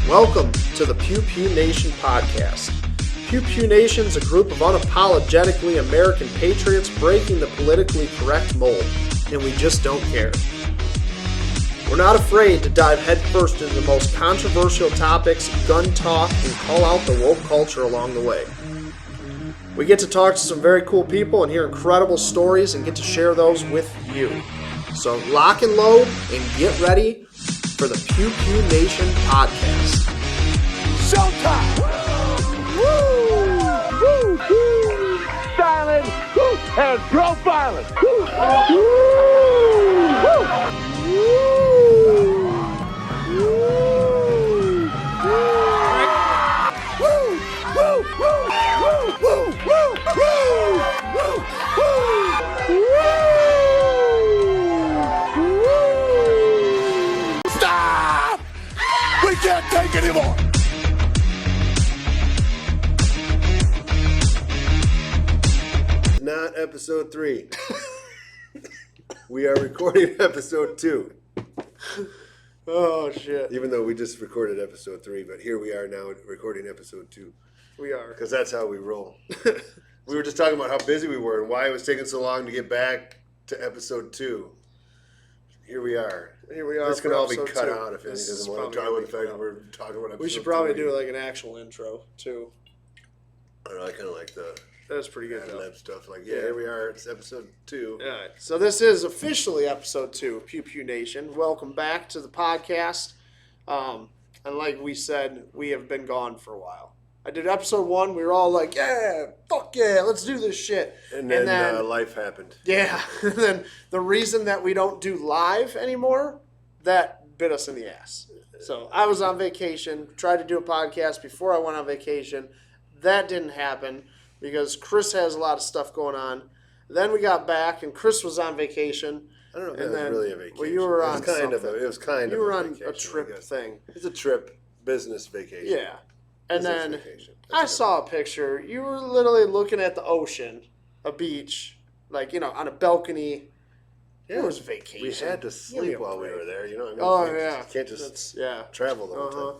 Welcome to the Pew Pew Nation podcast. Pew Pew Nation is a group of unapologetically American patriots breaking the politically correct mold, and we just don't care. We're not afraid to dive headfirst into the most controversial topics, gun talk, and call out the woke culture along the way. We get to talk to some very cool people and hear incredible stories and get to share those with you. So lock and load and get ready for the Pew Pew Nation podcast. Showtime! Woo! Woo! Woo! Silent and profiling! Woo! Woo! Stop! We can't take anymore! Not episode 3. We are recording episode 2. Oh, shit. Even though we just recorded episode 3, but here we are now recording episode 2. We are. Because that's how we roll. We were just talking about how busy we were and why it was taking so long to get back to episode 2. Here we are. Here we are. This can all be episode cut 2. out if Andy This doesn't is want to talk probably about the fact that we're talking about episode We should probably 3. do like an actual intro, too. I don't know, I kind of like the That's pretty good, though. ad-lib stuff. Like, yeah, here we are. It's episode 2. All right, so this is officially episode 2 of Pew Pew Nation. Welcome back to the podcast. And like we said, we have been gone for a while. I did episode 1. We were all like, yeah, fuck yeah, let's do this shit. And then life happened. Yeah, and then the reason that we don't do live anymore, that bit us in the ass. So I was on vacation, tried to do a podcast before I went on vacation. That didn't happen because Chris has a lot of stuff going on. Then we got back, and Chris was on vacation. I don't know if And that was then, really a vacation. well, you were on it was kind of something. It was kind You of were a on vacation, a trip I guess. thing. It's a trip, business vacation. Yeah. And Business then vacation. I saw a picture. You were literally looking at the ocean, a beach, like, on a balcony. It was vacation. We had to Give me sleep a while we break. were there. You know what I mean? Oh, You yeah. can't just yeah. travel the whole time.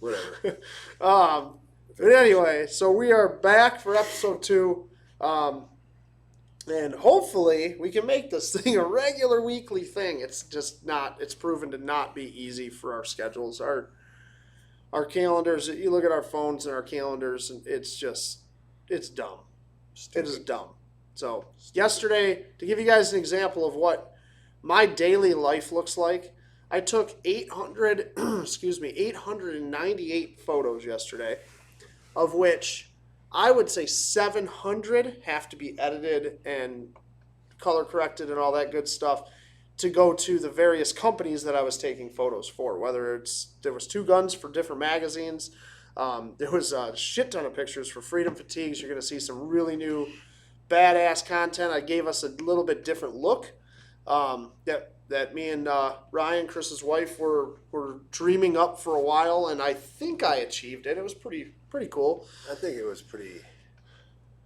Whatever. But anyway, so we are back for episode 2. And hopefully we can make this thing a regular weekly thing. It's just not, it's proven to not be easy for our schedules. Our calendars, you look at our phones and our calendars, and it's dumb. It is dumb. So yesterday, to give you guys an example of what my daily life looks like, I took 898 photos yesterday, of which I would say 700 have to be edited and color corrected and all that good stuff to go to the various companies that I was taking photos for. Whether there was 2 guns for different magazines, there was a shit ton of pictures for Freedom Fatigues. You're going to see some really new badass content. I gave us a little bit different look that me and Ryan, Chris's wife, were dreaming up for a while, and I think I achieved it. It was pretty cool. I think it was pretty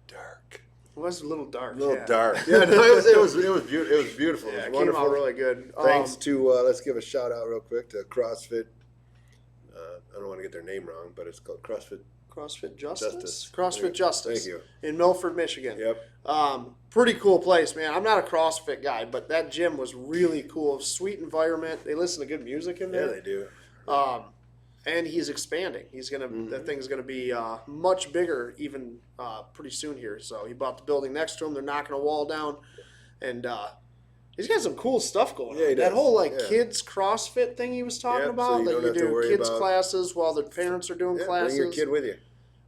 dark. It was a little dark. A little dark. Yeah, no, it was beautiful. Yeah, It it was came wonderful. out really good. Thanks to, let's give a shout out real quick to CrossFit. I don't want to get their name wrong, but it's called CrossFit Justice? Justice. CrossFit Justice. Thank you. In Milford, Michigan. Yep. Pretty cool place, man. I'm not a CrossFit guy, but that gym was really cool. Sweet environment. They listen to good music in Yeah, there. they do. And he's expanding. He's gonna that thing's gonna be much bigger even pretty soon here. So he bought the building next to him. They're knocking a wall down, and he's got some cool stuff going Yeah, on. he That does. whole Yeah. kids CrossFit thing he was talking Yep, so about. you That don't you have to do worry kids about- classes while the parents are doing Yeah, classes. bring your kid with you.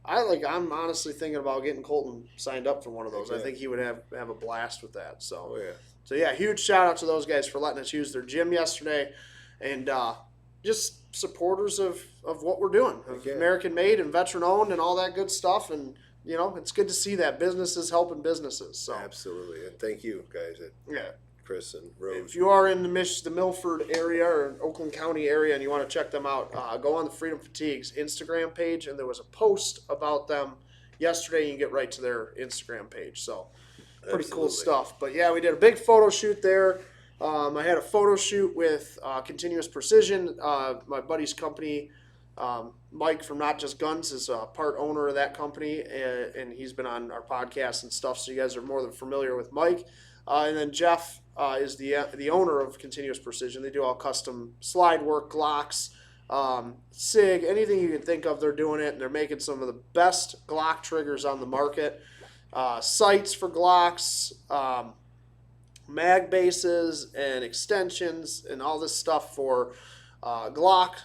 I'm honestly thinking about getting Colton signed up for one of those. Heck I yeah. think he would have a blast with that. Oh, yeah. So yeah, huge shout out to those guys for letting us use their gym yesterday, and just supporters of what we're doing, of Yeah. American made and veteran owned and all that good stuff. And it's good to see that businesses helping businesses. So Absolutely. And thank you, guys. yeah, Chris and Rose. If you are in the Milford area or Oakland County area and you want to check them out, go on the Freedom Fatigues Instagram page, and there was a post about them yesterday. You can get right to their Instagram page. So pretty cool stuff. But yeah, we did a big photo shoot there. I had a photo shoot with Continuous Precision, my buddy's company. Mike from Not Just Guns is part owner of that company, and he's been on our podcast and stuff, so you guys are more than familiar with Mike. And then Jeff is the owner of Continuous Precision. They do all custom slide work, Glocks, SIG, anything you can think of, they're doing it, and they're making some of the best Glock triggers on the market. Sights for Glocks, mag bases and extensions and all this stuff for Glock,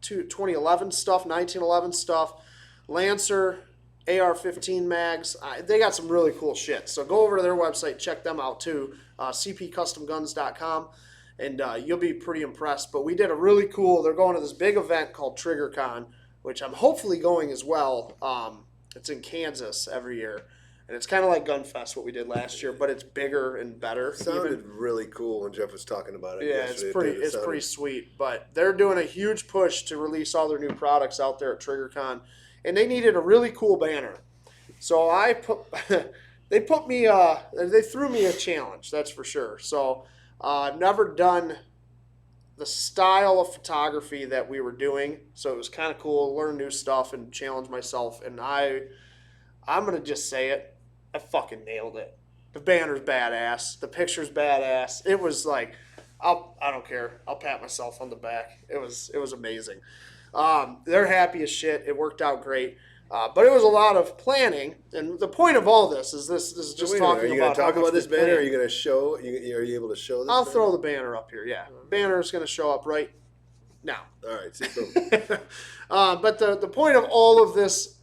2011 stuff, 1911 stuff, Lancer, AR-15 mags. They got some really cool shit. So go over to their website, check them out too, cpcustomguns.com, and you'll be pretty impressed. But we did a really cool, they're going to this big event called TriggerCon, which I'm hopefully going as well. It's in Kansas every year. And it's kind of like Gunfest, what we did last year, but it's bigger and better. It sounded really cool when Jeff was talking about it. Yeah, it's pretty sweet. But they're doing a huge push to release all their new products out there at TriggerCon, and they needed a really cool banner. So they threw me a challenge, that's for sure. So I've never done the style of photography that we were doing, so it was kind of cool to learn new stuff and challenge myself. And I'm gonna just say it. I fucking nailed it. The banner's badass. The picture's badass. It was like, I don't care. I'll pat myself on the back. It was amazing. They're happy as shit. It worked out great. But it was a lot of planning. And the point of all this is just talking about. Are you going to talk about this banner? Or are you going to show? Are you able to show this? I'll throw the banner up here. Yeah, banner is going to show up right now. All right. But the point of all of this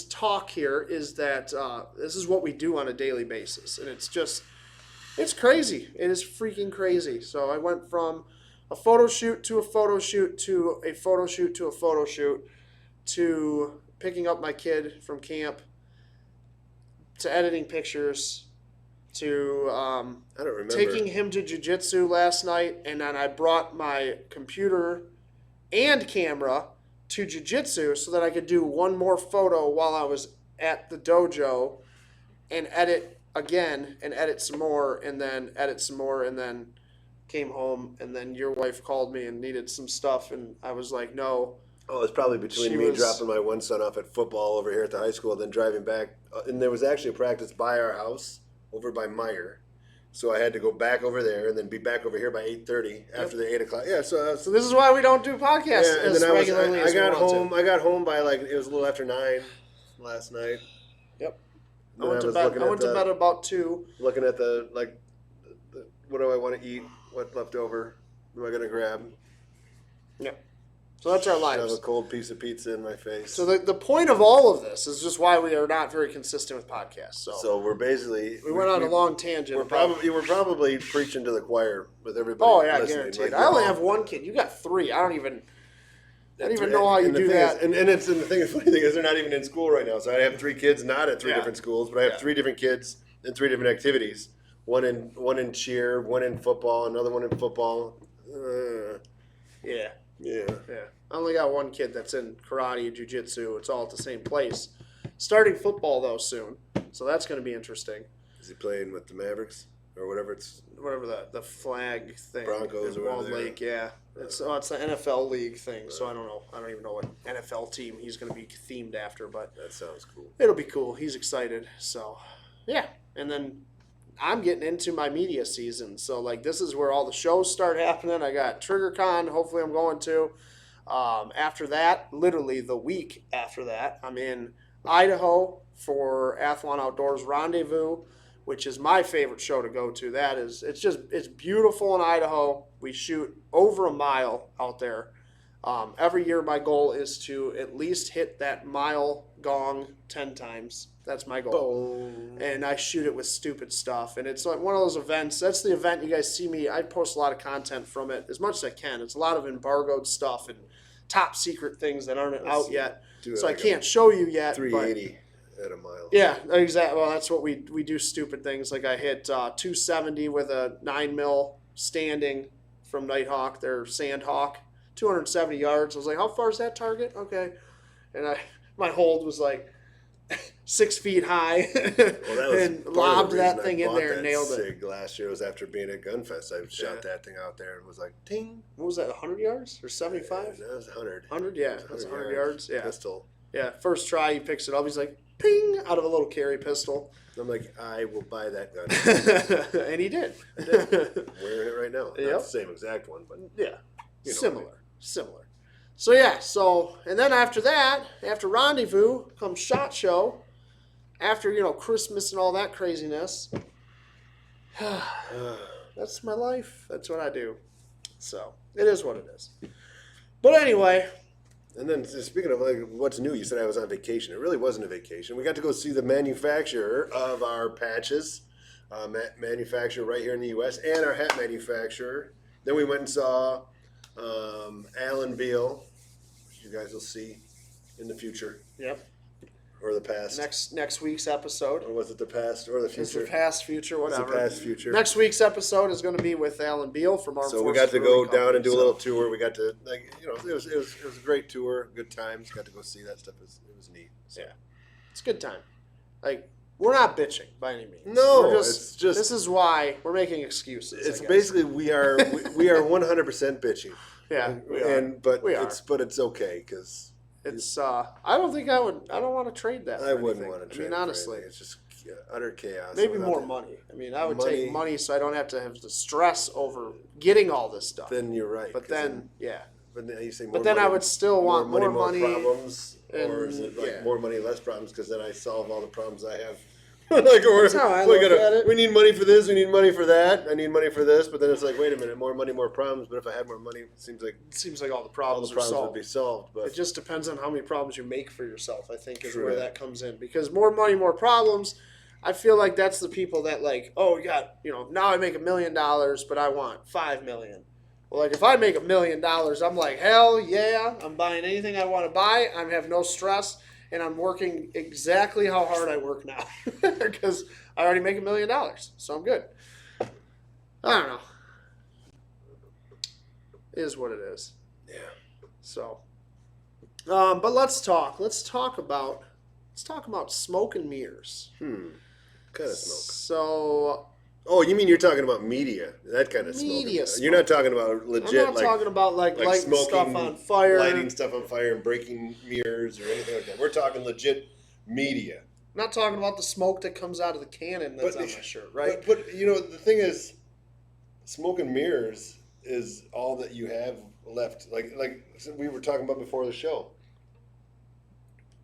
talk here is that this is what we do on a daily basis, and it's crazy. It is freaking crazy. So I went from a photo shoot to a photo shoot to a photo shoot to a photo shoot to picking up my kid from camp to editing pictures to I don't remember taking him to jiu-jitsu last night, and then I brought my computer and camera to jiu-jitsu so that I could do one more photo while I was at the dojo and edit again and edit some more and then edit some more, and then came home, and then your wife called me and needed some stuff, and I was like, no. Oh, it's probably between dropping my one son off at football over here at the high school, then driving back. And there was actually a practice by our house over by Meyer. So I had to go back over there and then be back over here by 8:30 after the 8 o'clock. Yeah, so this is why we don't do podcasts as regularly as we want to. I got home by it was a little after 9 last night. Yep. I went to bed about 2. Looking at what do I want to eat? What left over? Am I going to grab? Yep. So that's our lives. Have a cold piece of pizza in my face. So the point of all of this is just why we are not very consistent with podcasts. So we're basically we went on a long tangent. We're probably preaching to the choir with everybody. Oh yeah, listening. guaranteed. I only have one kid. You got 3. I don't even know how you do that. And the funny thing is they're not even in school right now. So I have 3 kids, not at 3 different schools, but I have 3 different kids in 3 different activities. One in cheer, one in football, another one in football. Yeah. Yeah. I only got one kid that's in karate, jiu-jitsu. It's all at the same place. Starting football, though, soon. So that's going to be interesting. Is he playing with the Mavericks or whatever the flag thing. Broncos or Walled Lake, yeah. It's the NFL league thing, so I don't know. I don't even know what NFL team he's going to be themed after, but that sounds cool. It'll be cool. He's excited. So, yeah. And then I'm getting into my media season. So, this is where all the shows start happening. I got TriggerCon. Hopefully I'm going to. After that, literally the week after that, I'm in Idaho for Athlon Outdoors Rendezvous, which is my favorite show to go to. It's beautiful in Idaho. We shoot over a mile out there. Every year my goal is to at least hit that mile gong 10 times. That's my goal. Boom. And I shoot it with stupid stuff. And it's like one of those events. That's the event you guys see me. I post a lot of content from it as much as I can. It's a lot of embargoed stuff and top secret things that aren't out yet. So I can't show you yet. 380. at a mile. Yeah, exactly. Well, that's what we do. Stupid things like I hit 270 with a 9mm standing from Nighthawk, their Sandhawk, 270 yards. I was like, how far is that target? Okay, and my hold was like 6 feet high, and lobbed that thing in there and nailed it. Last year was after being at Gunfest. I shot that thing out there and was like, ting. What was that? 100 yards or 75? That was 100. 100, yeah, that's 100 yards. Yeah, pistol. Yeah, first try he picks it up. He's like, ping, out of a little carry pistol. I'm like, I will buy that gun. And he did. Wearing it right now. Not the same exact one, but yeah, similar. So yeah, and then after that, after Rendezvous comes SHOT Show. After Christmas and all that craziness. That's my life. That's what I do. So it is what it is. But anyway. And then speaking of what's new, you said I was on vacation. It really wasn't a vacation. We got to go see the manufacturer of our patches, manufacturer right here in the U.S., and our hat manufacturer. Then we went and saw Alan Beal, which you guys will see in the future. Yep. Or the past. Next week's episode. Or was it the past or the future? It's the past, future, whatever. It's the past, future. Next week's episode is going to be with Alan Beal from Armed Forces. So we got to go down and do a little tour. We got to, it was a great tour, good times. Got to go see that stuff. It was neat. So. Yeah. It's a good time. We're not bitching by any means. No, it's just. This is why we're making excuses. It's basically we are 100% bitching. Yeah, we are. But it's okay because. It's I don't want to trade that. I wouldn't want to trade. I mean, honestly, it's just utter chaos. Maybe more money. I mean, I would take money so I don't have to have the stress over getting all this stuff. Then you're right. But then, But then you say more. But then money, I would still want more money. Problems, and, or is it more money, less problems? Because then I solve all the problems I have. That's how I look at it. We need money for this. We need money for that. I need money for this. But then it's like, wait a minute, more money, more problems. But if I had more money, it seems like all the problems would be solved. But it just depends on how many problems you make for yourself. I think is where that comes in. Because more money, more problems. I feel like that's the people that now I make $1 million, but I want $5 million. Well, if I make $1 million, I'm like, hell yeah, I'm buying anything I want to buy. I have no stress. And I'm working exactly how hard I work now because I already make $1 million, so I'm good. I don't know. It is what it is. Yeah. So, but let's talk about smoke and mirrors. What kind of smoke? So. Oh, you mean you're talking about media? That kind of smoke. Media smoke. You're not talking about legit. I'm not talking about lighting smoking, stuff on fire, lighting stuff on fire, and breaking mirrors or anything like that. We're talking legit media. I'm not talking about the smoke that comes out of the cannon that's on my shirt, right? But the thing is, smoke and mirrors is all that you have left. Like we were talking about before the show.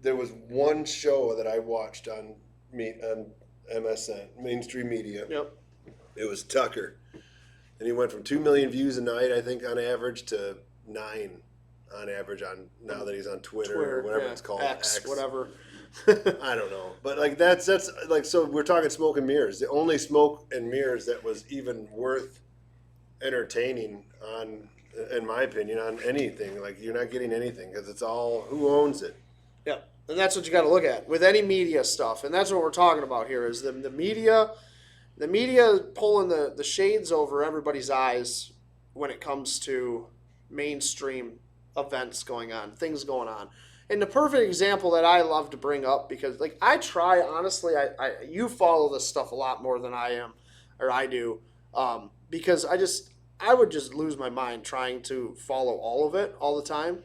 There was one show that I watched on MSN, mainstream media. Yep. It was Tucker. And he went from 2 million views a night, I think, on average, to 9 on average on now that he's on Twitter or whatever it's called. X, whatever. I don't know. But that's so we're talking smoke and mirrors. The only smoke and mirrors that was even worth entertaining on, in my opinion, on anything. You're not getting anything because it's all who owns it. Yeah. And that's what you got to look at with any media stuff. And that's what we're talking about here is the media pulling the shades over everybody's eyes when it comes to mainstream events going on, things going on. And the perfect example that I love to bring up, because I try, honestly, you follow this stuff a lot more than I am, or I do, because I would just lose my mind trying to follow all of it all the time.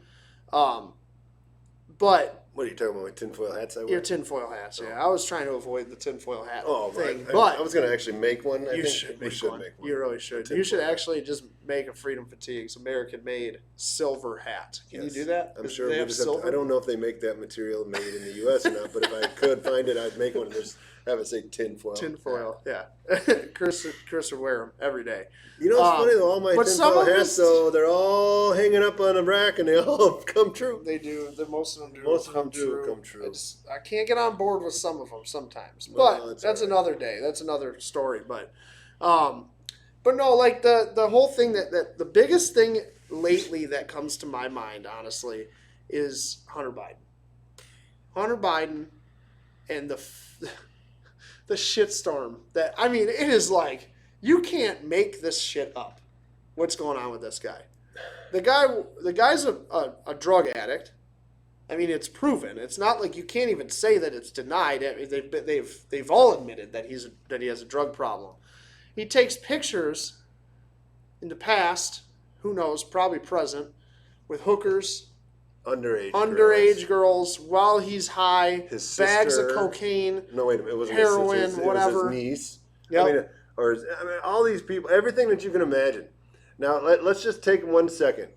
But what are you talking about? My tinfoil hats? Your tinfoil hats, yeah. I was trying to avoid the tinfoil hat thing. But I was going to actually make one. We should make one. You really should. You should actually just make a Freedom Fatigues American-made silver hat. Can you do that? I'm sure. I don't know if they make that material made in the U.S. or not, but if I could find it, I'd make one and just have it say tinfoil. Tinfoil, yeah. Chris would wear them every day. You know what's funny though? All my tinfoil hats, though, they're all hanging up on a rack and they all come true. They do. Most of them do. Most of them do come true. I can't get on board with some of them sometimes. But that's another day. That's another story. But no, the whole thing that the biggest thing lately that comes to my mind, honestly, is Hunter Biden. Hunter Biden and the shitstorm that, I mean, it is like, you can't make this shit up. What's going on with this guy? The guy's a drug addict. I mean, it's proven. It's not like you can't even say that it's denied. I mean, they've all admitted that he has a drug problem. He takes pictures in the past, who knows, probably present, with hookers, underage girls while he's high, his bags sister, of cocaine. No, wait a minute. It wasn't heroin, his sister, whatever. It was his niece. Yep. I mean, all these people, everything that you can imagine. Now, let's just take 1 second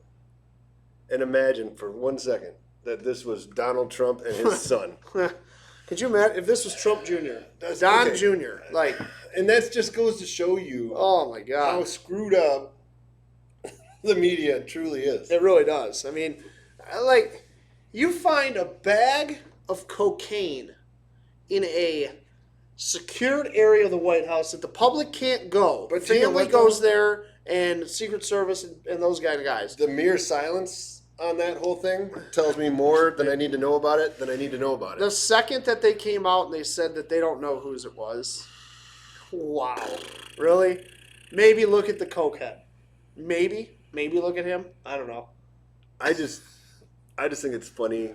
and imagine for 1 second that this was Donald Trump and his son. Could you imagine if this was Trump Jr., Don okay. Jr., like... And that just goes to show you Oh, my God. how screwed up the media truly is. It really does. I mean, like, you find a bag of cocaine in a secured area of the White House that the public can't go. But family goes there, and Secret Service and those guys. The mere silence on that whole thing tells me more than I need to know about it The second that they came out and they said that they don't know whose it was, wow. Really? Maybe look at the cokehead. Maybe look at him. I don't know. I just think it's funny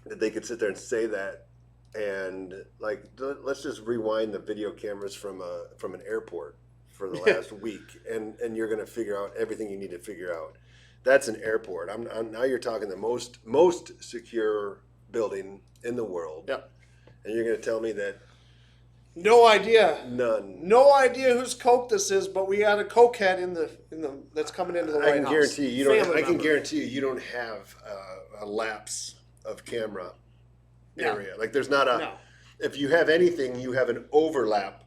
that they could sit there and say that, and like, let's just rewind the video cameras from an airport for the last week, and you're gonna figure out everything you need to figure out. That's an airport. Now you're talking the most secure building in the world. Yep. And you're gonna tell me that no idea. None. No idea whose coke this is, but we got a cokehead in the that's coming into the White House. I can guarantee you don't have a lapse of camera area. No. Like there's not a. No. If you have anything, you have an overlap.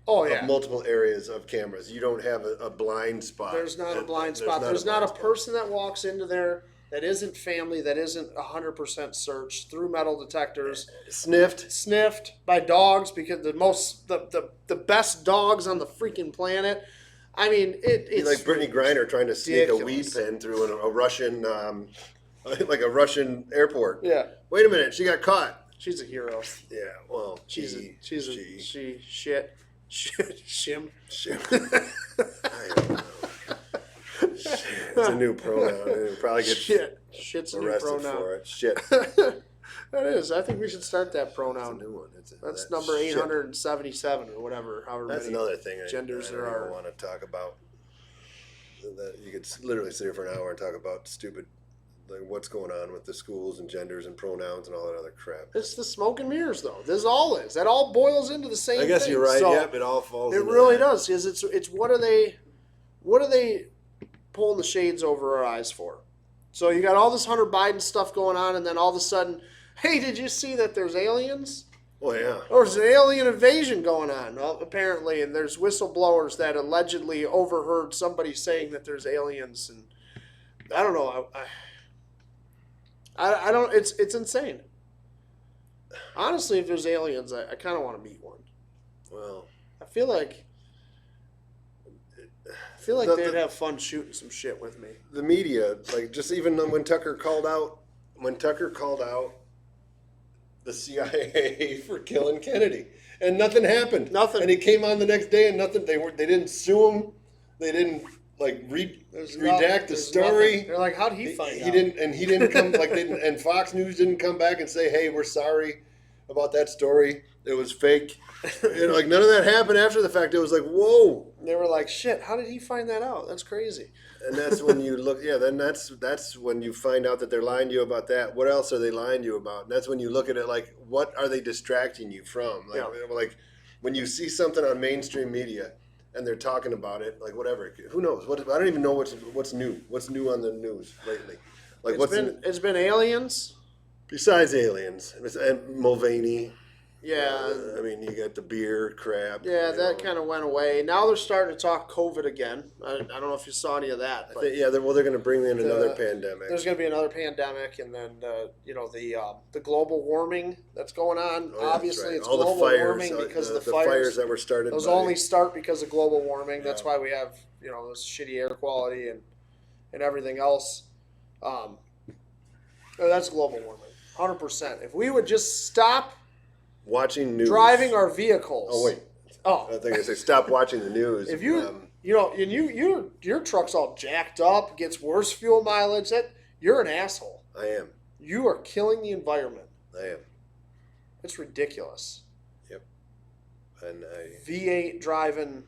Oh yeah. Of multiple areas of cameras. You don't have a blind spot. There's not a blind spot. There's not a person that walks into there that isn't family, that isn't 100% searched through metal detectors, sniffed by dogs, because the best dogs on the freaking planet. I mean, it's like Brittany Griner trying to sneak ridiculous. a weed pen through a Russian, like a Russian airport. Yeah. Wait a minute, she got caught. She's a hero. Yeah. Well, she's shit. Shim. I don't know. Shit. It's a new pronoun. It'll probably get Shit's a arrested new pronoun. for it. Shit. That is. I think we should start that pronoun. It's a new one. That's number 877 or whatever. That's many another thing. genders there are. I don't want to talk about. That you could literally sit here for an hour and talk about stupid, like what's going on with the schools and genders and pronouns and all that other crap. It's the smoke and mirrors, though. This all is. That all boils into the same thing. I guess thing. You're right. So Yep, it all falls. It into really that. does, because it's what are they pulling the shades over our eyes for? So you got all this Hunter Biden stuff going on, and then all of a sudden, hey, did you see that there's aliens? Well, yeah. Or there's an alien invasion going on, well, apparently, and there's whistleblowers that allegedly overheard somebody saying that there's aliens, and I don't know. I don't. It's insane. Honestly, if there's aliens, I kind of want to meet one. Well, I feel like they'd have fun shooting some shit with me. The media, like just even when Tucker called out the CIA for killing Kennedy, and nothing happened. Nothing. And he came on the next day, and nothing. They didn't sue him. They didn't like redact the story. Nothing. They're like, how did he find out? He didn't come and Fox News didn't come back and say, hey, we're sorry about that story. It was fake. Like none of that happened after the fact. It was like, whoa. They were like, shit, how did he find that out? That's crazy. And that's when you look, then that's when you find out that they're lying to you about that. What else are they lying to you about? And that's when you look at it like, what are they distracting you from? Like when you see something on mainstream media and they're talking about it, like whatever, who knows? I don't even know what's new. What's new on the news lately? Like it's been aliens. Besides aliens, and Mulvaney. Yeah. I mean, you got the beer crap. Yeah, that kind of went away. Now they're starting to talk COVID again. I don't know if you saw any of that. But they're going to bring in another pandemic. There's going to be another pandemic, and then the global warming that's going on. Oh, yeah, obviously, right. it's all global the fires, warming because the fires that were started. Those only start because of global warming. That's Yeah. why we have this shitty air quality and everything else. That's global warming, 100%. If we would just stop watching news. driving our vehicles. Oh wait. Oh, I think I say stop watching the news. if you and your truck's all jacked up, gets worse fuel mileage, you're an asshole. I am. You are killing the environment. I am. It's ridiculous. Yep. And V8 driving.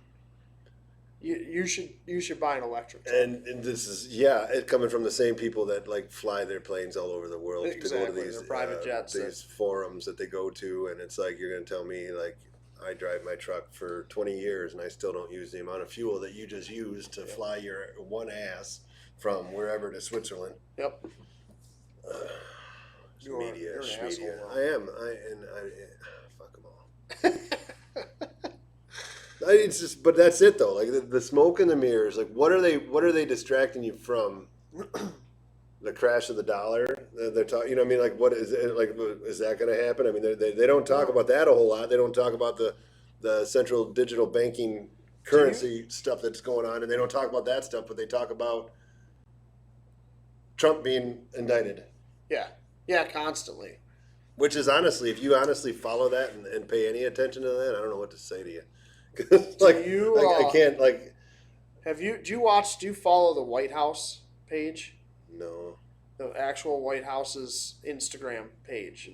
You should buy an electric truck. And this is it coming from the same people that like fly their planes all over the world Exactly, to go to these their private jets. These forums that they go to, and it's like you're going to tell me like I drive my truck for 20 years and I still don't use the amount of fuel that you just used to fly your one ass from wherever to Switzerland. Yep. You're an Media. asshole. I am. Fuck them all. It's just, but that's it though. Like the smoke and the mirrors. Like what are they distracting you from? The crash of the dollar. They're talking. You know what I mean? Like what is it? Like is that going to happen? I mean, they don't talk about that a whole lot. They don't talk about the central digital banking currency stuff that's going on, and they don't talk about that stuff. But they talk about Trump being indicted. Yeah, constantly. Which is honestly, if you honestly follow that and pay any attention to that, I don't know what to say to you. I can't like. Do you follow the White House page? No. The actual White House's Instagram page.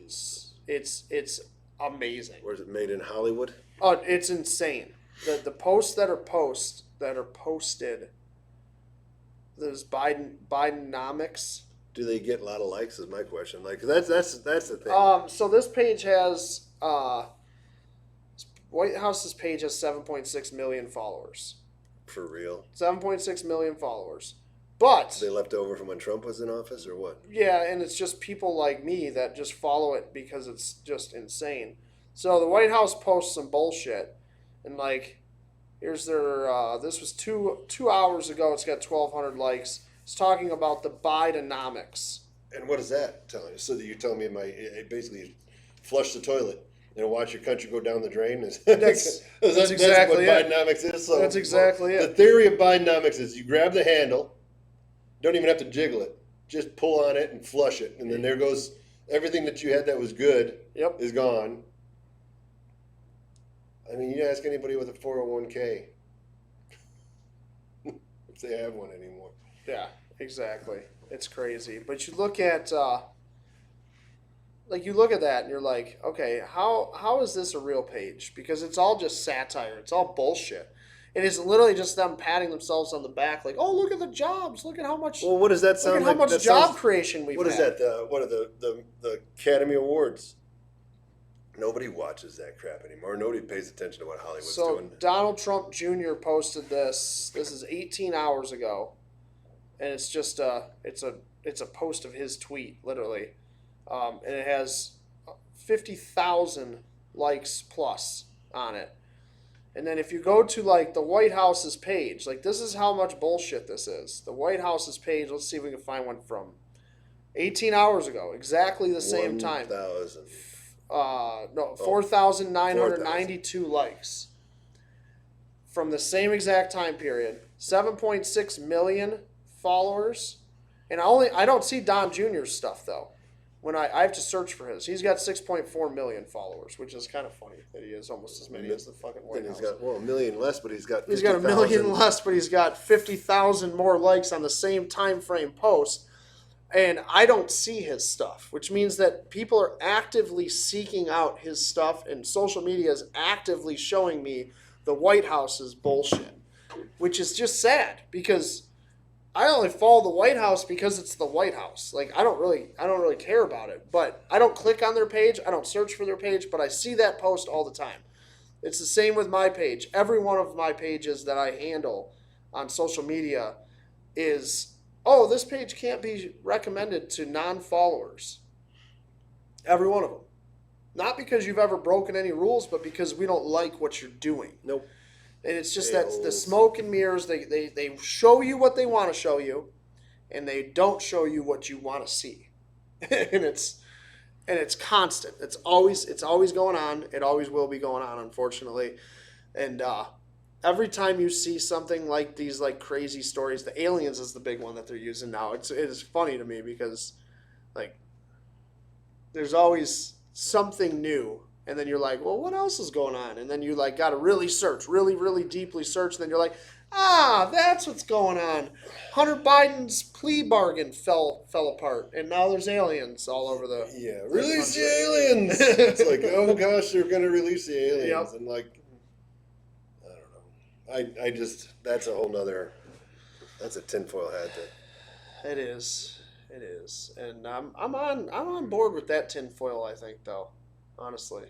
It's amazing. Where is it made in Hollywood? Oh, it's insane. The posts that are posted. Those Bidenomics. Do they get a lot of likes? Is my question. Like that's the thing. So this page has White House's page has 7.6 million followers. For real. 7.6 million followers. But they left over from when Trump was in office, or what? Yeah, and it's just people like me that just follow it because it's just insane. So the White House posts some bullshit, and like, here's their. This was two hours ago. It's got 1,200 likes. It's talking about the Bidenomics. And what is that telling you? So that you're telling me it basically flush the toilet and watch your country go down the drain? That's exactly what it. Bidenomics is. So That's exactly it. The theory of Bidenomics is you grab the handle, don't even have to jiggle it, just pull on it and flush it, and then there goes everything that you had that was good. Yep. Is gone. I mean, you ask anybody with a 401k if they have one anymore. Yeah, exactly. It's crazy. But you look at that and you're like, okay, how is this a real page? Because it's all just satire. It's all bullshit. It is literally just them patting themselves on the back, like, oh, look at the jobs. Look at how much. Well, what does that sound look at like? how much job creation we've had. What is that? What are the Academy Awards? Nobody watches that crap anymore. Nobody pays attention to what Hollywood's doing. So Donald Trump Jr. posted this. This is 18 hours ago, and it's just it's a post of his tweet, literally, and it has 50,000 likes plus on it. And then if you go to like the White House's page, like this is how much bullshit this is. The White House's page. Let's see if we can find one from 18 hours ago, exactly the same time. 1,000. 4,992 likes from the same exact time period. 7.6 million followers, and I don't see Don Jr.'s stuff though. When I have to search for his, he's got 6.4 million followers, which is kind of funny that he has almost as many as the fucking White House. He's got a million less, but he's got 50,000. He's got a million less, but he's got 50,000 more likes on the same time frame post. And I don't see his stuff, which means that people are actively seeking out his stuff, and social media is actively showing me the White House's bullshit, which is just sad because I only follow the White House because it's the White House. Like I don't really care about it, but I don't click on their page, I don't search for their page, but I see that post all the time. It's the same with my page. Every one of my pages that I handle on social media is, oh, this page can't be recommended to non-followers. Every one of them. Not because you've ever broken any rules, but because we don't like what you're doing. Nope. And it's just that the smoke and mirrors, they show you what they want to show you, and they don't show you what you want to see. and it's constant. It's always going on. It always will be going on, unfortunately. And every time you see something like these like crazy stories, the aliens is the big one that they're using now. It is funny to me because like there's always something new And then you're like, well, what else is going on? And then you like got to really search, really, really deeply search. And then you're like, that's what's going on. Hunter Biden's plea bargain fell apart, and now there's aliens all over the release the aliens. It's like, oh gosh, they're gonna release the aliens, and like, I don't know. I just that's a whole nother. That's a tinfoil hat. It is, and I'm on board with that tinfoil. I think though, honestly.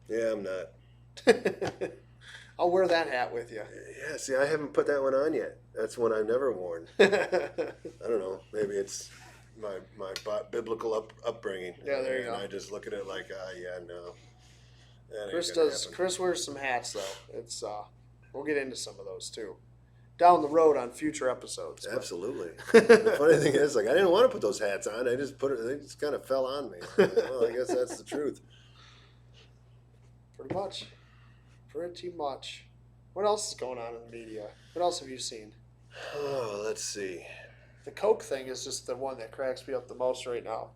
Yeah, I'm not. I'll wear that hat with you. Yeah, see, I haven't put that one on yet. That's one I've never worn. I don't know. Maybe it's my biblical upbringing. Yeah, there you go. And I just look at it like, no. Chris wears some hats though. It's we'll get into some of those too, down the road on future episodes. Absolutely. The funny thing is, like, I didn't want to put those hats on. I just put it. They just kind of fell on me. Well, I guess that's the truth. Pretty much. What else is going on in the media? What else have you seen? Oh, let's see. The Coke thing is just the one that cracks me up the most right now.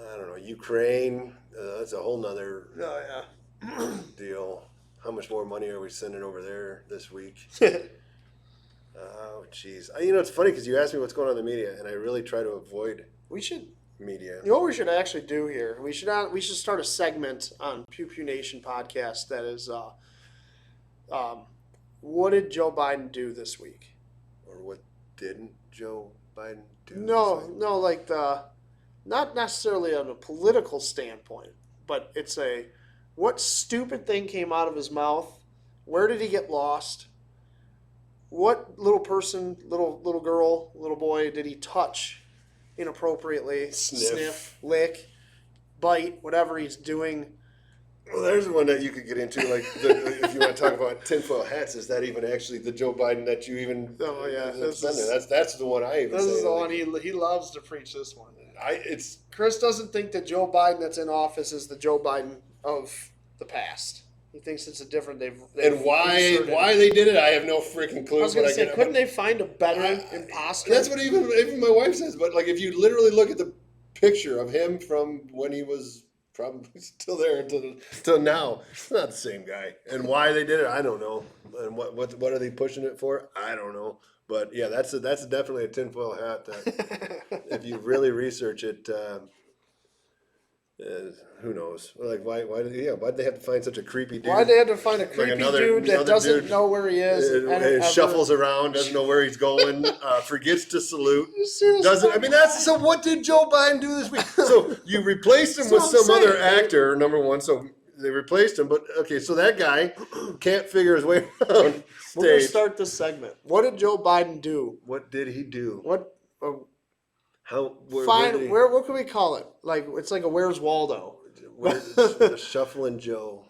I don't know. Ukraine. That's a whole nother deal. How much more money are we sending over there this week? Oh, jeez. It's funny because you asked me what's going on in the media, and I really try to avoid media. You know what we should actually do here? We should start a segment on Pew Pew Nation podcast that is, what did Joe Biden do this week? Or what didn't Joe Biden do? No, like not necessarily on a political standpoint, but it's what stupid thing came out of his mouth? Where did he get lost? What little person, little girl, little boy did he touch inappropriately? Sniff, lick, bite, whatever he's doing. Well, there's one that you could get into, like, if you want to talk about tinfoil hats. Is that even actually the Joe Biden that you even? Oh yeah, that's the one I even. This say, is the like, one he loves to preach. This one. It's Chris doesn't think that Joe Biden that's in office is the Joe Biden of the past. He thinks it's a different. They've and why they did it, I have no freaking clue. I was going to say, couldn't they find a better imposter? That's what even my wife says. But like, if you literally look at the picture of him from when he was probably still there until now, it's not the same guy. And why they did it, I don't know. And what are they pushing it for? I don't know. But yeah, that's definitely a tinfoil hat. That if you really research it. Who knows? Like, why'd they have to find such a creepy dude? Why'd they have to find a creepy dude that doesn't know where he is? And shuffles around, doesn't know where he's going, forgets to salute. So what did Joe Biden do this week? So you replaced him with some other actor, number one, so they replaced him. But, okay, so that guy can't figure his way around stage. We're going to start this segment. What did Joe Biden do? What did he do? What can we call it? Like, it's like a Where's Waldo? Shuffling Joe.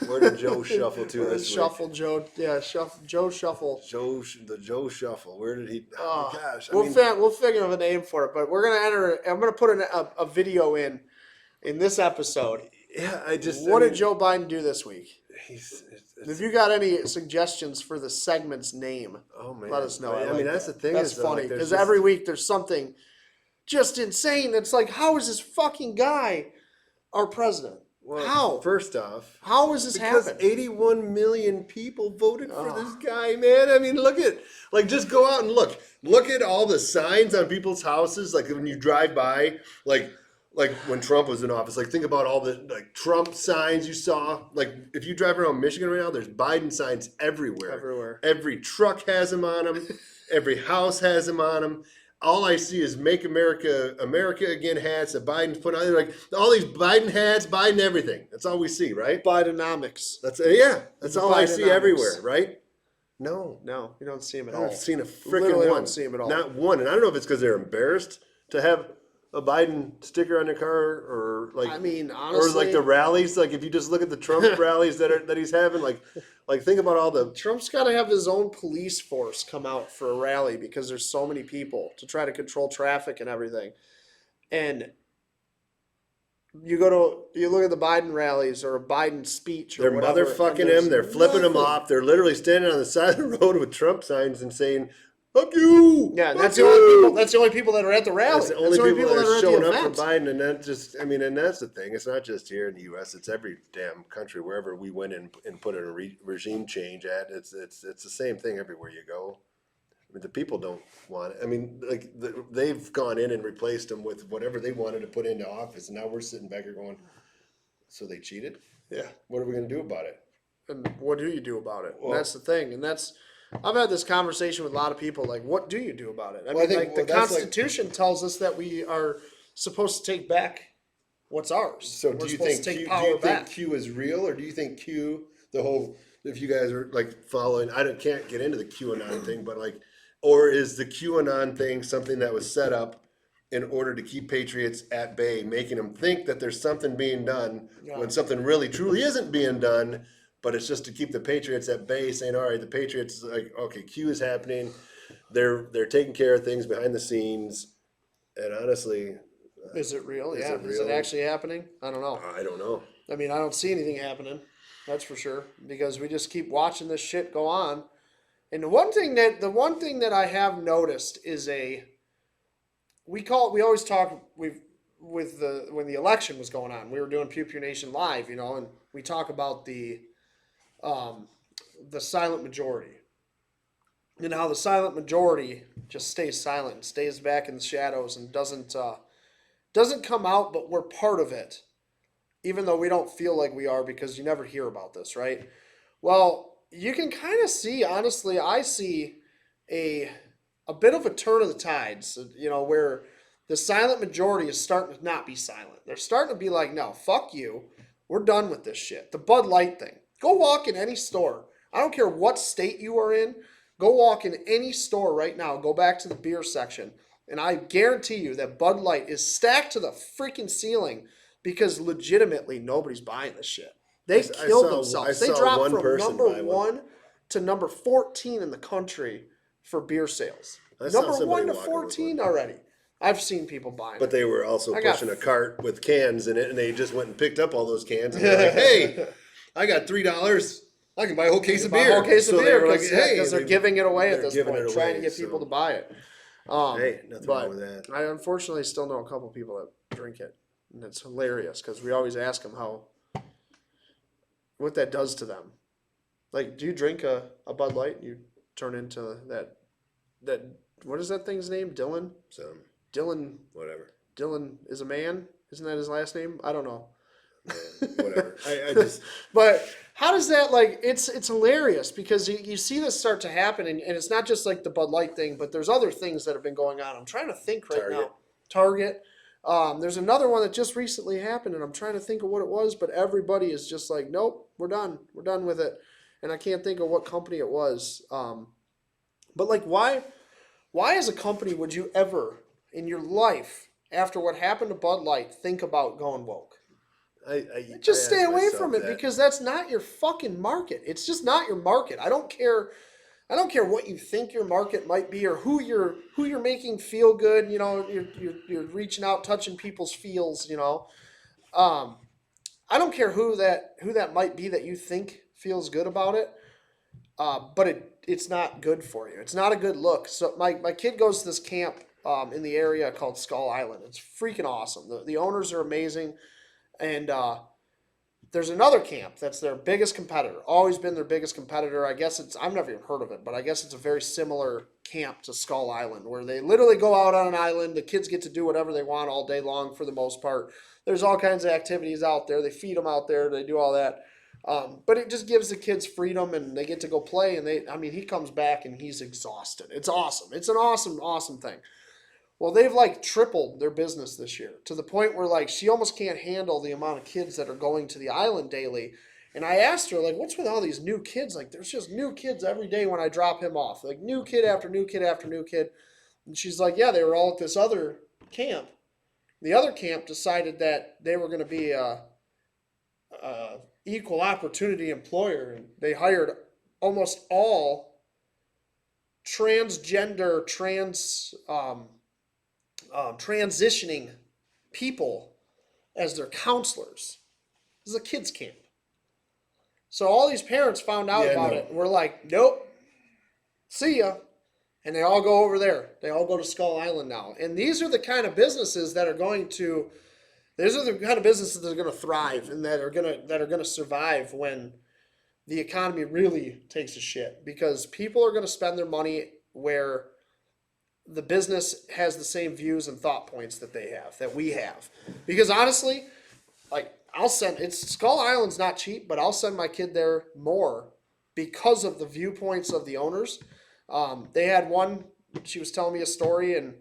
Where did Joe shuffle to this week? Joe. Yeah, Joe Shuffle. The Joe Shuffle. Where did he? Oh, gosh. We'll figure out a name for it, but we're gonna enter. I'm gonna put a video in this episode. Yeah, What did Joe Biden do this week? If you got any suggestions for the segment's name, let us know. That's the thing. That's funny because every week there's something just insane. It's like, how is this fucking guy our president? Well, how? First off, how is this happen? Because 81 million people voted for this guy, man. I mean, just go out and look. Look at all the signs on people's houses. Like when you drive by, like when Trump was in office. Like think about all the Trump signs you saw. Like if you drive around Michigan right now, there's Biden signs everywhere. Everywhere. Every truck has them on them. Every house has them on them. All I see is "Make America Again" hats that Biden's put on. Like all these Biden hats, Biden everything. That's all we see, right? Bidenomics. That's all I see everywhere, right? No, you don't see them at I all. haven't seen a freaking one. Don't see them at all. Not one. And I don't know if it's because they're embarrassed to have a Biden sticker on their car, or honestly, or like the rallies. Like if you just look at the Trump rallies that he's having, like think about all the. Trump's got to have his own police force come out for a rally because there's so many people to try to control traffic and everything. And you look at the Biden rallies or a Biden speech. They're motherfucking him. They're flipping him off. They're literally standing on the side of the road with Trump signs and saying, "Fuck you!" Yeah, and that's the only people. That's the only people that are at the rally. That's the only people that are are at the showing up event. for Biden, and and that's the thing. It's not just here in the U.S. It's every damn country wherever we went and put in a regime change at. It's the same thing everywhere you go. I mean, the people don't want it. I mean, like they've gone in and replaced them with whatever they wanted to put into office, and now we're sitting back here going, so they cheated? Yeah. What are we going to do about it? And what do you do about it? Well, and that's the thing. And I've had this conversation with a lot of people. Like, what do you do about it? I Well, mean, the Constitution tells us that we are supposed to take back what's ours. So We're supposed to take power back. Q is real, or do you think Q, the whole, if you guys are like following, can't get into the QAnon thing, but like, or is the QAnon thing something that was set up in order to keep patriots at bay, making them think that there's something being done when something really truly isn't being done, but it's just to keep the patriots at bay, saying, all right, the patriots, like, okay, Q is happening. They're taking care of things behind the scenes. And honestly, is it real? Is Yeah. it Is it real? actually happening? I don't know. I don't know. I mean, I don't see anything happening. That's for sure. Because we just keep watching this shit go on. And the one thing that I have noticed is we always talk when the election was going on, we were doing Pew Pew Nation Live, and we talk about the silent majority and how the silent majority just stays silent and stays back in the shadows and doesn't come out, but we're part of it, even though we don't feel like we are because you never hear about this, right? Well, you can kind of see, honestly, I see a bit of a turn of the tides, where the silent majority is starting to not be silent. They're starting to be like, no, fuck you. We're done with this shit. The Bud Light thing. Go walk in any store. I don't care what state you are in. Go walk in any store right now. Go back to the beer section. And I guarantee you that Bud Light is stacked to the freaking ceiling because legitimately nobody's buying this shit. They killed themselves. They dropped from number 1 to number 14 in the country for beer sales. Number 1 to 14 already. I've seen people buying But they were also pushing a cart with cans in it, and they just went and picked up all those cans. And they're like, hey, I got $3. I can buy a whole case of beer. Because they're giving it away at this point, trying to get people to buy it. Hey, nothing wrong with that. I unfortunately still know a couple people that drink it, and it's hilarious because we always ask them what that does to them. Like, do you drink a Bud Light and you turn into that what is that thing's name? Dylan? Dylan. Whatever. Dylan is a man? Isn't that his last name? I don't know. Whatever. I just. But how does that, like, it's hilarious because you see this start to happen, and it's not just like the Bud Light thing, but there's other things that have been going on. I'm trying to think now. Target. There's another one that just recently happened, and I'm trying to think of what it was, but everybody is just like, nope, we're done. We're done with it. And I can't think of what company it was. But, like, why as a company would you ever, in your life, after what happened to Bud Light, think about going woke? Just stay away from it because that's not your fucking market. It's just not your market. I don't care what you think your market might be or who you're making feel good. You're reaching out, touching people's feels. I don't care who that might be that you think feels good about it. But it's not good for you. It's not a good look. So my kid goes to this camp in the area called Skull Island. It's freaking awesome. The owners are amazing. And there's another camp that's their biggest competitor. Always been their biggest competitor. I guess I've never even heard of it, but I guess it's a very similar camp to Skull Island where they literally go out on an island. The kids get to do whatever they want all day long for the most part. There's all kinds of activities out there. They feed them out there. They do all that. But it just gives the kids freedom and they get to go play. And he comes back and he's exhausted. It's awesome. It's an awesome, awesome thing. Well, they've like tripled their business this year to the point where like she almost can't handle the amount of kids that are going to the island daily. And I asked her, like, what's with all these new kids? Like, there's just new kids every day when I drop him off. Like, new kid after new kid after new kid. And she's like, yeah, they were all at this other camp. The other camp decided that they were going to be a equal opportunity employer. And they hired almost all transgender, transitioning people as their counselors. This is a kids camp. So all these parents found out about it and were like, nope, see ya. And they all go over there. They all go to Skull Island now. And these are the kind of businesses that are going to these are the kind of businesses that are going to thrive and that are going to survive when the economy really takes a shit, because people are going to spend their money where the business has the same views and thought points that we have. Because honestly, like Skull Island's not cheap, but I'll send my kid there more because of the viewpoints of the owners. They had one, she was telling me a story, and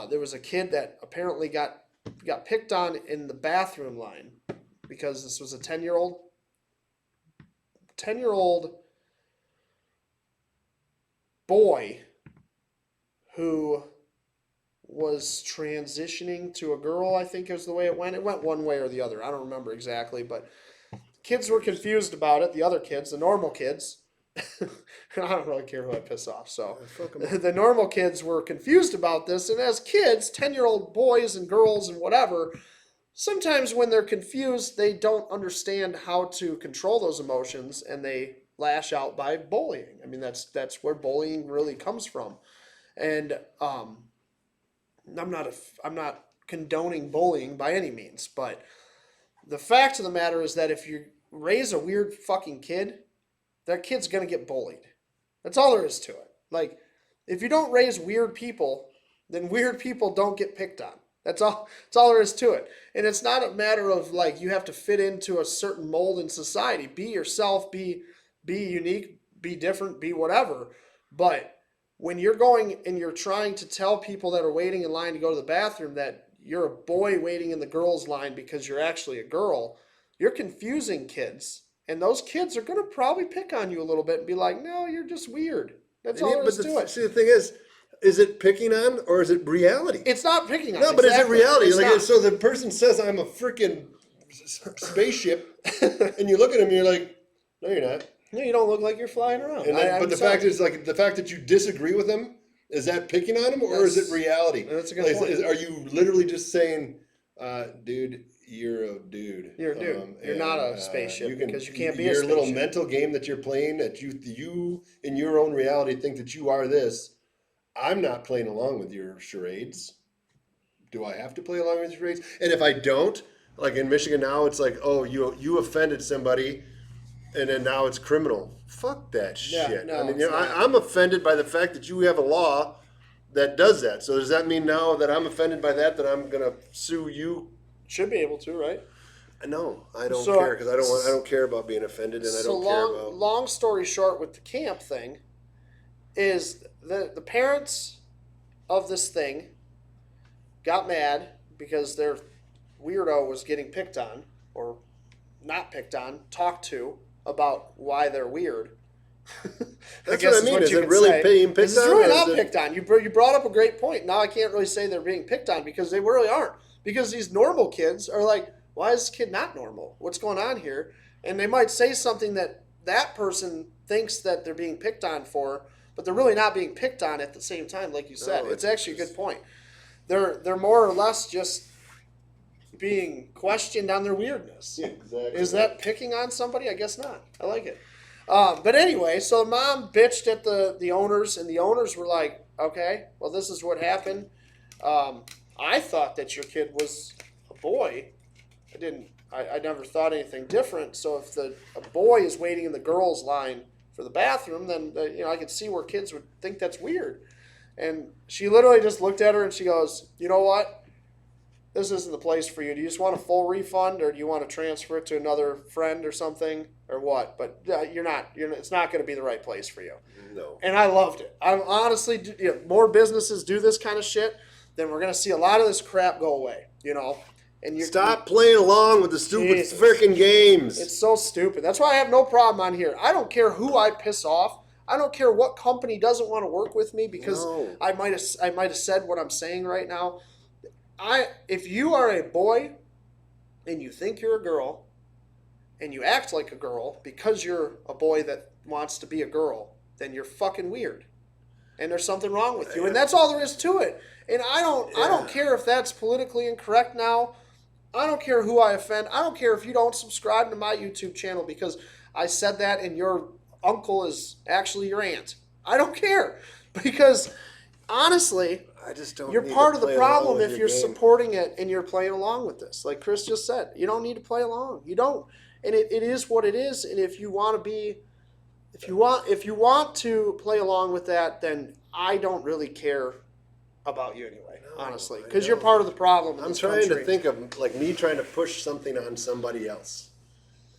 there was a kid that apparently got picked on in the bathroom line because this was a 10-year-old boy who was transitioning to a girl, I think is the way it went. It went one way or the other. I don't remember exactly, but kids were confused about it. The other kids, the normal kids, I don't really care who I piss off. So the normal kids were confused about this. And as kids, 10-year-old boys and girls and whatever, sometimes when they're confused, they don't understand how to control those emotions, and they lash out by bullying. I mean, that's where bullying really comes from. And I'm not condoning bullying by any means, but the fact of the matter is that if you raise a weird fucking kid, that kid's gonna get bullied. That's all there is to it. Like, if you don't raise weird people, then weird people don't get picked on. That's all there is to it. And it's not a matter of like you have to fit into a certain mold in society. Be yourself, be unique, be different, be whatever. But when you're going and you're trying to tell people that are waiting in line to go to the bathroom that you're a boy waiting in the girls' line because you're actually a girl, you're confusing kids. And those kids are going to probably pick on you a little bit and be like, no, you're just weird. That's all there is to it. See, the thing is it picking on or is it reality? It's not picking on. No, but exactly. is it reality? It's like, not. so the person says, I'm a freaking spaceship, and you look at him and you're like, no, you're not. No, you don't look like you're flying around. But the fact is, like, the fact that you disagree with them, is that picking on him or is it reality? That's a good point. Are you literally just saying, dude, you're a dude. You're a dude. You're not a spaceship because you can't be a Your spaceship. little mental game that you're playing, that you in your own reality think that you are this. I'm not playing along with your charades. Do I have to play along with your charades? And if I don't, like in Michigan now, it's like, oh, you offended somebody, and then now it's criminal. Fuck that shit. No, I mean, I'm offended by the fact that you have a law that does that. So does that mean now that I'm offended by that I'm gonna sue you? Should be able to, right? No, I don't care because I don't care about being offended, and I don't care about. Long story short, with the camp thing, is the parents of this thing got mad because their weirdo was getting picked on or not picked on, talked to about why they're weird. That's what I mean. Is it really being picked on? It's really not picked on. You brought up a great point. Now I can't really say they're being picked on because they really aren't. Because these normal kids are like, why is this kid not normal? What's going on here? And they might say something that person thinks that they're being picked on for, but they're really not being picked on at the same time, like you said. It's actually a good point. They're more or less just being questioned on their weirdness. Yeah, exactly. Is that picking on somebody? I guess not. I like it. But anyway, so the mom bitched at the owners, and the owners were like, okay, well, this is what happened. I thought that your kid was a boy. I never thought anything different. So if a boy is waiting in the girls' line for the bathroom, then I could see where kids would think that's weird. And she literally just looked at her and she goes, you know what? This isn't the place for you. Do you just want a full refund, or do you want to transfer it to another friend or something, or what? But you're not. It's not going to be the right place for you. No. And I loved it. I'm honestly, more businesses do this kind of shit, then we're going to see a lot of this crap go away. And Stop playing along with the stupid freaking games. It's so stupid. That's why I have no problem on here. I don't care who I piss off. I don't care what company doesn't want to work with me because I might have said what I'm saying right now. If you are a boy and you think you're a girl and you act like a girl because you're a boy that wants to be a girl, then you're fucking weird. And there's something wrong with you. And that's all there is to it. And I don't care if that's politically incorrect now. I don't care who I offend. I don't care if you don't subscribe to my YouTube channel because I said that and your uncle is actually your aunt. I don't care. Because honestly, I just don't. you're need part to of the play along problem with if your you're game. supporting it and you're playing along with this. Like Chris just said, you don't need to play along. You don't. And it is what it is. And if you want to be, if you want to play along with that, then I don't really care about you anyway, honestly, because you're part of the problem. I'm trying to think of like me trying to push something on somebody else,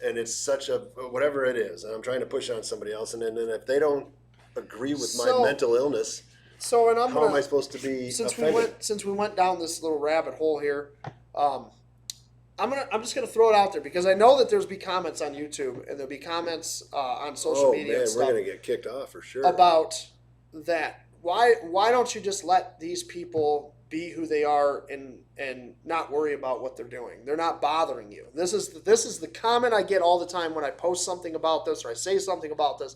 and it's such a whatever it is, and I'm trying to push it on somebody else, and then if they don't agree with my mental illness, so and how am I supposed to be offended? Since we went down this little rabbit hole here, I'm just gonna throw it out there because I know that there's be comments on YouTube and there'll be comments on social media and stuff. We're gonna get kicked off for sure about that. Why don't you just let these people be who they are and not worry about what they're doing? They're not bothering you. This is the comment I get all the time when I post something about this or I say something about this.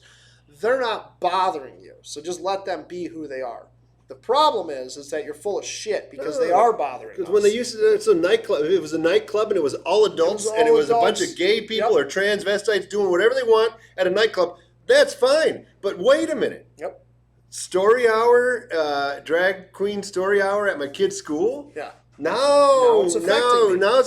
They're not bothering you, so just let them be who they are. The problem is that you're full of shit because they are bothering us. Because when they used to, it's a nightclub. It was a nightclub and it was all adults and it was a bunch of gay people or transvestites doing whatever they want at a nightclub. That's fine, but wait a minute. Yep. Story hour, drag queen story hour at my kid's school. Yeah. Now it's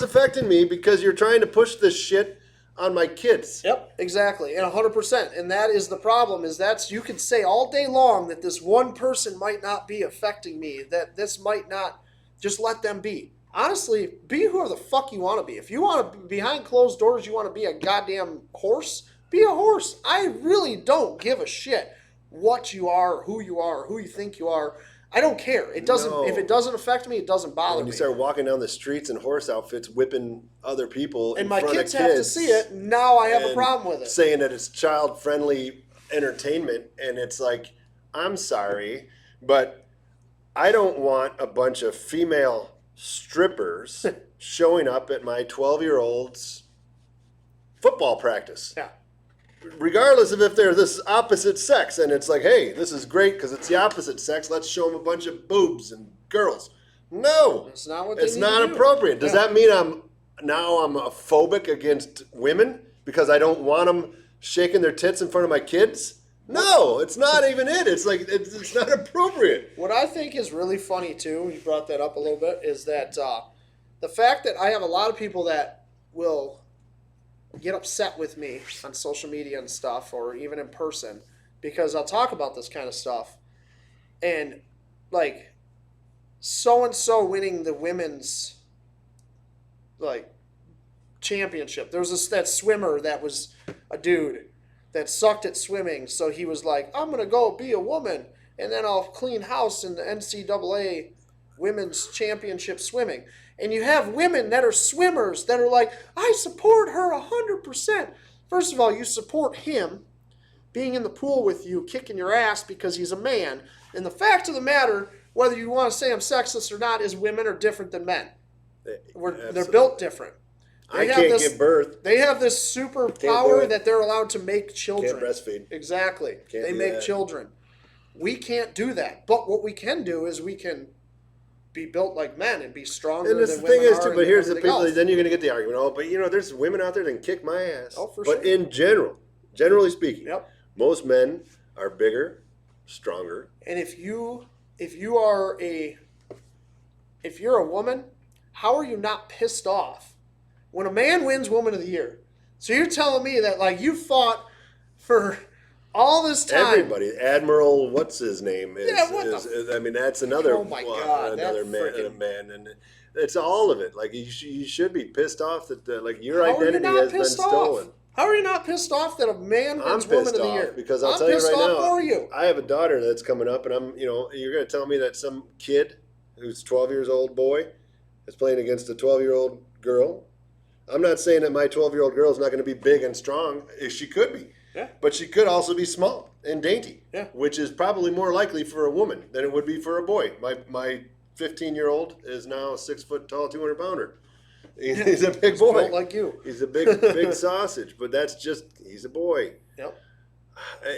affecting me because you're trying to push this shit on my kids. Yep, exactly, and 100%. And that is the problem. You can say all day long that this one person might not be affecting me. That this might not. Just let them be. Honestly, be whoever the fuck you want to be. If you want to behind closed doors, you want to be a goddamn horse. Be a horse. I really don't give a shit what you are, who you think you are. I don't care. It doesn't. No. If it doesn't affect me, it doesn't bother me. When you start walking down the streets in horse outfits, whipping other people, and my kids have to see it. Now I have a problem with it. Saying that it's child-friendly entertainment, and it's like, I'm sorry, but I don't want a bunch of female strippers showing up at my 12-year-old's football practice. Yeah. Regardless of if they're this opposite sex, and it's like, hey, this is great because it's the opposite sex. Let's show them a bunch of boobs and girls. No, that's not what it's not appropriate. Does that mean I'm a phobic against women because I don't want them shaking their tits in front of my kids? No, it's not even it. It's like it's not appropriate. What I think is really funny too, you brought that up a little bit, is that the fact that I have a lot of people that will get upset with me on social media and stuff, or even in person, because I'll talk about this kind of stuff, and like so and so winning the women's like championship. There was that swimmer that was a dude that sucked at swimming, so he was like, I'm gonna go be a woman, and then I'll clean house in the NCAA women's championship swimming. And you have women that are swimmers that are like, I support her 100%. First of all, you support him being in the pool with you, kicking your ass because he's a man. And the fact of the matter, whether you want to say I'm sexist or not, is women are different than men. They're built different. I can't give birth. They have this superpower that they're allowed to make children. Can't breastfeed. Exactly. They make children. We can't do that. But what we can do is we can be built like men and be stronger than women. And the thing is, too, but here's the people, then you're going to get the argument, but there's women out there that can kick my ass. Oh, for sure. But in generally speaking, most men are bigger, stronger. And if you're a woman, how are you not pissed off when a man wins Woman of the Year? So you're telling me that like you fought for all this time. Everybody, Admiral, what's his name? I mean, that's another. Oh my God, another man, and it's all of it. Like you should be pissed off that like your identity has been stolen. How are you not pissed off that a man wins Woman of the Year? Because I'll tell you right now, I have a daughter that's coming up, and you're going to tell me that some kid who's 12 years old boy is playing against a 12-year-old girl. I'm not saying that my 12-year-old girl is not going to be big and strong. She could be. Yeah. But she could also be small and dainty, which is probably more likely for a woman than it would be for a boy. My 15-year-old is now a 6 foot tall, 200 pounder. He's a big boy, built like you. He's a big sausage, but he's a boy. Yep.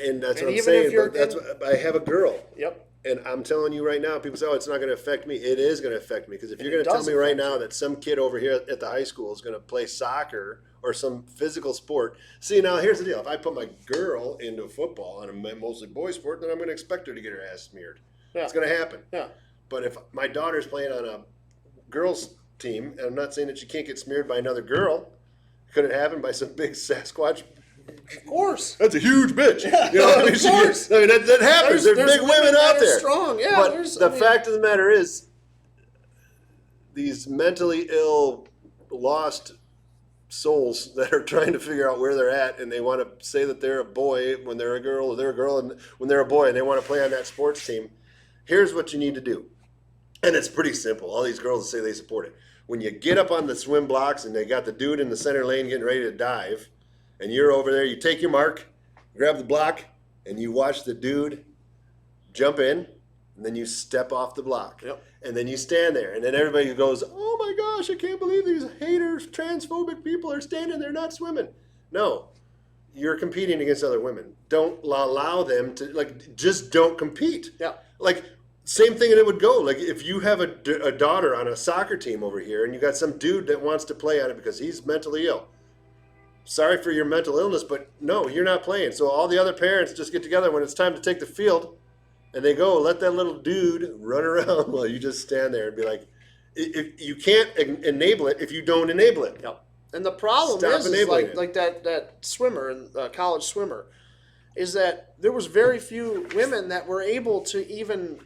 And that's what I'm saying. But I have a girl. Yep. And I'm telling you right now, people say, "Oh, it's not going to affect me." It is going to affect me because if you're going to tell me right now that some kid over here at the high school is going to play soccer or some physical sport, see, now here's the deal: if I put my girl into football and a mostly boy sport, then I'm going to expect her to get her ass smeared. Yeah. It's going to happen. Yeah. But if my daughter's playing on a girls' team, and I'm not saying that she can't get smeared by another girl, could it happen by some big Sasquatch? Of course. That's a huge bitch. Yeah, You know what I mean? of course. That happens. There's big women out there. Strong. Yeah, but the fact of the matter is, these mentally ill, lost souls that are trying to figure out where they're at, and they want to say that they're a boy when they're a girl, or they're a girl and when they're a boy, and they want to play on that sports team. Here's what you need to do. And it's pretty simple. All these girls say they support it. When you get up on the swim blocks and they got the dude in the center lane getting ready to dive, and you're over there, you take your mark, grab the block, and you watch the dude jump in, and then you step off the block. Yep. And then you stand there, and then everybody goes, "Oh my gosh, I can't believe these haters, transphobic people are standing there not swimming." No, you're competing against other women. Don't allow them to, just don't compete. Yeah. Same thing, and it would go. If you have a daughter on a soccer team over here, and you got some dude that wants to play on it because he's mentally ill. Sorry for your mental illness, but no, you're not playing. So all the other parents just get together when it's time to take the field, and they go, let that little dude run around while you just stand there and be like, if you can't enable it if you don't enable it. Yep. And the problem is like that swimmer, and college swimmer, is that there was very few women that were able to even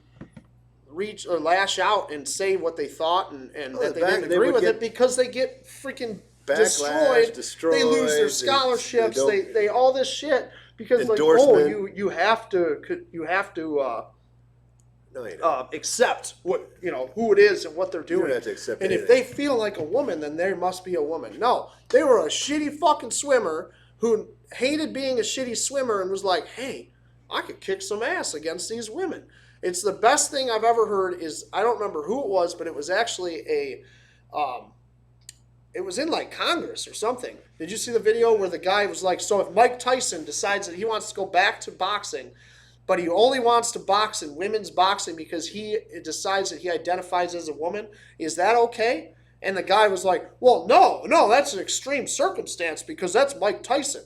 reach or lash out and say what they thought and that they didn't agree with it, because they get freaking destroyed. They lose their scholarships. They all this shit because you have to accept what who it is and what they're doing. You don't have to accept and anything. if they feel like a woman, then there must be a woman. No, they were a shitty fucking swimmer who hated being a shitty swimmer and was like, "Hey, I could kick some ass against these women." It's the best thing I've ever heard. I don't remember who it was, but it was actually it was in Congress or something. Did you see the video where the guy was like, so if Mike Tyson decides that he wants to go back to boxing, but he only wants to box in women's boxing because he decides that he identifies as a woman, is that okay? And the guy was like, well, no, that's an extreme circumstance because that's Mike Tyson.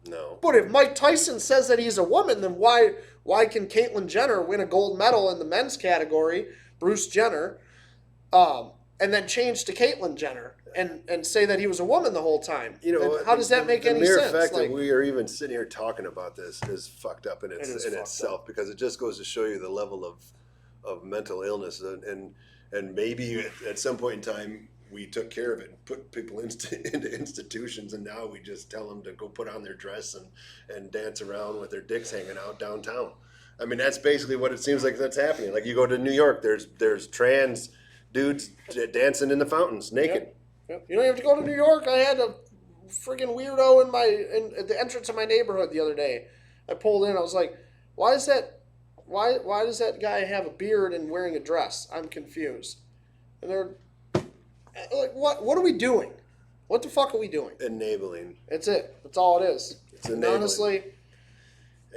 No. But if Mike Tyson says that he's a woman, then why can Caitlyn Jenner win a gold medal in the men's category, Bruce Jenner, and then change to Caitlyn Jenner and say that he was a woman the whole time? How does that make any sense? The mere fact that we are even sitting here talking about this is fucked up in itself, because it just goes to show you the level of mental illness, and maybe at some point in time we took care of it and put people into institutions, and now we just tell them to go put on their dress and dance around with their dicks hanging out downtown. I mean, that's basically what it seems like that's happening. Like, you go to New York, there's trans dudes dancing in the fountains naked. Yep. You don't have to go to New York. I had a friggin' weirdo at the entrance of my neighborhood the other day. I pulled in. I was like, why does that guy have a beard and wearing a dress? I'm confused. And they're like, what are we doing? What the fuck are we doing? Enabling. That's it. That's all it is. It's enabling. Honestly,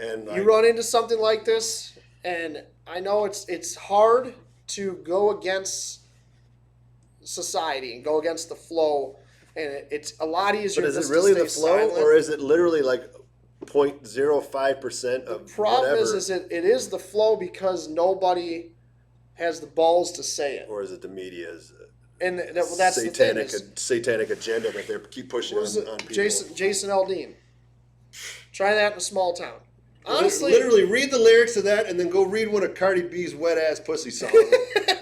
and you run into something like this, and I know it's hard to go against society and go against the flow, and it's a lot easier. But is it really the flow, or is it literally 0.05% of the problem whatever? is it is the flow because nobody has the balls to say it, or is it the media's that's satanic agenda that they keep pushing on people? Jason Aldean. Try that in a small town. Honestly, literally read the lyrics to that and then go read one of Cardi B's wet ass pussy songs.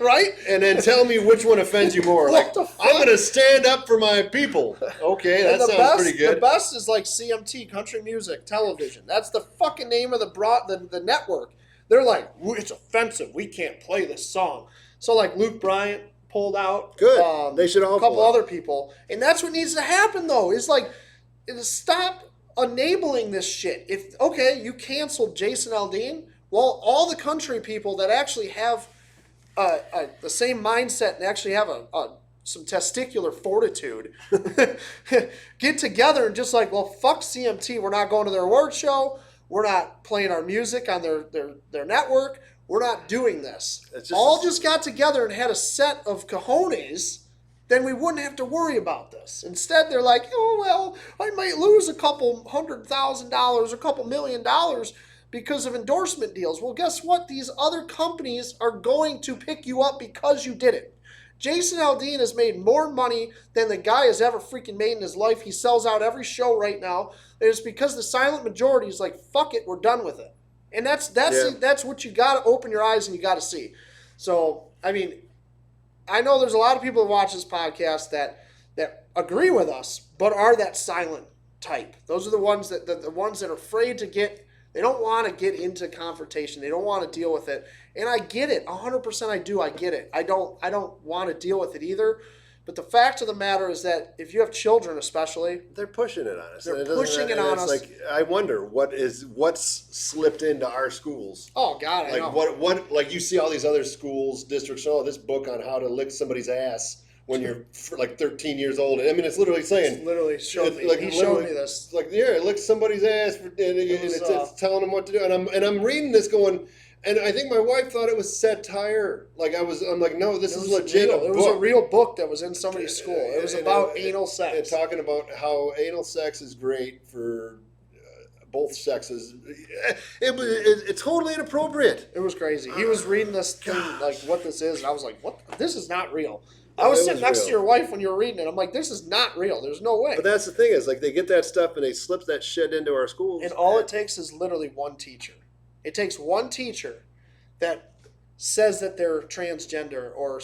Right? And then tell me which one offends you more. What the fuck? I'm going to stand up for my people. Okay, that sounds pretty good. The best is CMT, country music, television. That's the fucking name of the network. They're like, it's offensive. We can't play this song. So Luke Bryant pulled out. Good. They should all a couple other people. And that's what needs to happen, though. Is stop enabling this shit. If you canceled Jason Aldean, well, all the country people that actually have the same mindset and actually have some testicular fortitude get together and just well, fuck CMT. We're not going to their award show. We're not playing our music on their network. we're not doing this, It's just all just got together and had a set of cojones, then we wouldn't have to worry about this. Instead, they're like, oh, well, I might lose a couple $100,000, a couple $1 million because of endorsement deals. Well, guess what? These other companies are going to pick you up because you did it. Jason Aldean has made more money than the guy has ever freaking made in his life. He sells out every show right now. And it's because the silent majority is like, fuck it, we're done with it. And that's what you got to open your eyes and you got to see. So, I mean, I know there's a lot of people that watch this podcast that agree with us, but are that silent type. Those are the ones that the ones that are afraid to get. They don't want to get into confrontation. They don't want to deal with it. And I get it. 100% I do. I get it. I don't want to deal with it either. But the fact of the matter is that if you have children especially, they're pushing it on us. They're pushing it on us. Like, I wonder what's slipped into our schools. Oh God, I know. What like you see all these other schools, districts, this book on how to lick somebody's ass when you're like 13 years old. I mean, it's literally saying. It's literally showed me. Like, he showed me this. Like, yeah, lick somebody's ass, and it's telling them what to do. And I'm reading this going. And I think my wife thought it was satire. I'm like, no, this is legit. It was a real book that was in somebody's school. It was about anal sex. And talking about how anal sex is great for both sexes. It's totally inappropriate. It was crazy. He was reading this thing, like what this is, and I was like, what? This is not real. I was sitting next to your wife when you were reading it. I'm like, this is not real. There's no way. But that's the thing is, like, they get that stuff and they slip that shit into our schools. And all it takes is literally one teacher. It takes one teacher that says that they're transgender or,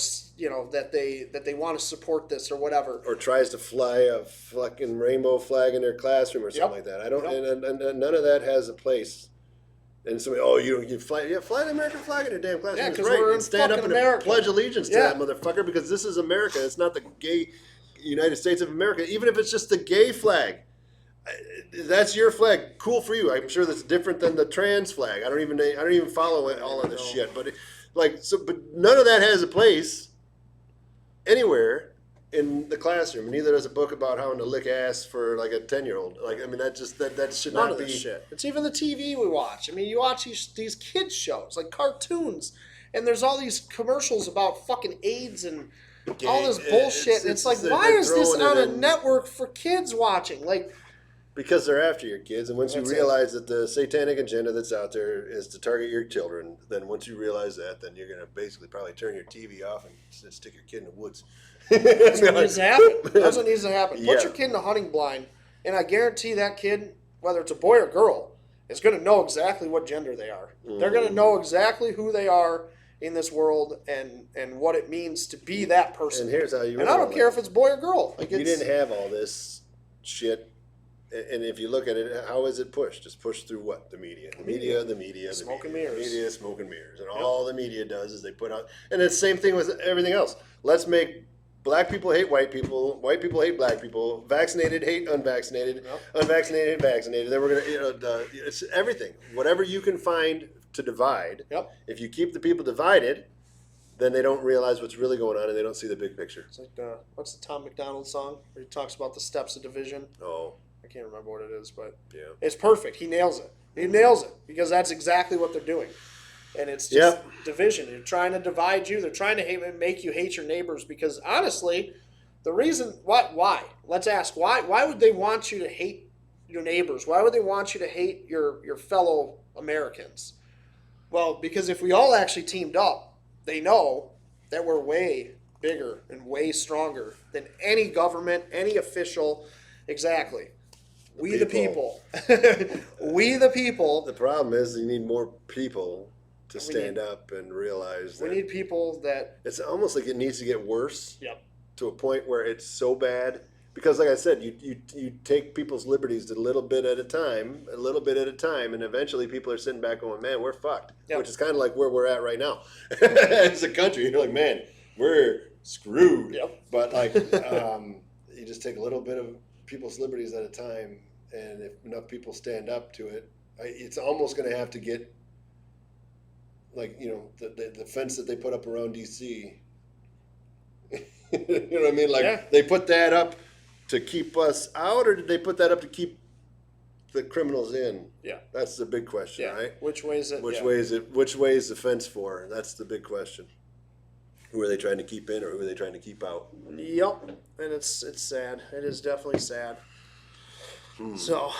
that they want to support this or whatever. Or tries to fly a fucking rainbow flag in their classroom or something like that. I don't, and none of that has a place. And somebody, you fly the American flag in your damn classroom. Yeah, That's because right. we're in And stand up and America. pledge allegiance to that motherfucker, because this is America. It's not the gay United States of America. Even if it's just the gay flag. That's your flag. Cool for you. I'm sure that's different than the trans flag. I don't even follow all of this shit. But but none of that has a place anywhere in the classroom. Neither does a book about how to lick ass for like a 10-year-old. Like, I mean, that should None not of be this shit. It's even the TV we watch. I mean, you watch these kids shows like cartoons, and there's all these commercials about fucking AIDS and all this bullshit. And it's like, why is this on a network for kids watching? Like. Because they're after your kids, and once you realize that the satanic agenda that's out there is to target your children, then once you realize that, then you're going to basically probably turn your TV off and stick your kid in the woods. That's what needs to happen. That's what needs to happen. Put Yeah. your kid in a hunting blind, and I guarantee that kid, whether it's a boy or girl, is going to know exactly what gender they are. They're going to know exactly who they are in this world and what it means to be that person. And here's how you. And I don't care if it's boy or girl. Like, you didn't have all this shit. And if you look at it, how is it pushed? It's pushed through what? The media. The media. Smoke and mirrors. Media, smoke and mirrors. And all the media does is they put out... And it's the same thing with everything else. Let's make black people hate white people hate black people, vaccinated hate unvaccinated, unvaccinated hate vaccinated. Then we're going to... it's everything. Whatever you can find to divide. Yep. If you keep the people divided, then they don't realize what's really going on and they don't see the big picture. It's like, what's the Tom McDonald song where he talks about the steps of division? Oh. I can't remember what it is, but yeah, it's perfect. He nails it. He nails it because that's exactly what they're doing. And it's just division. They're trying to divide you. They're trying to make you hate your neighbors because, honestly, the reason... Why? Let's ask. Why would they want you to hate your neighbors? Why would they want you to hate your fellow Americans? Well, because if we all actually teamed up, they know that we're way bigger and way stronger than any government, any official. Exactly. We the people. We the people. The problem is you need more people to stand up and realize that we need people that... It's almost like it needs to get worse. Yep. To a point where it's so bad. Because like I said, you take people's liberties a little bit at a time, and eventually people are sitting back going, man, we're fucked. Yep. Which is kind of like where we're at right now. As a country, you're like, man, we're screwed. Yep. But like, you just take a little bit of people's liberties at a time, and if enough people stand up to it, it's almost going to have to get like, the fence that they put up around DC. You know what I mean? Like, they put that up to keep us out, or did they put that up to keep the criminals in? Yeah. That's the big question, right? Which way is it? Which way is the fence for? That's the big question. Who are they trying to keep in, or who are they trying to keep out? Yep, and it's sad. It is definitely sad. So, all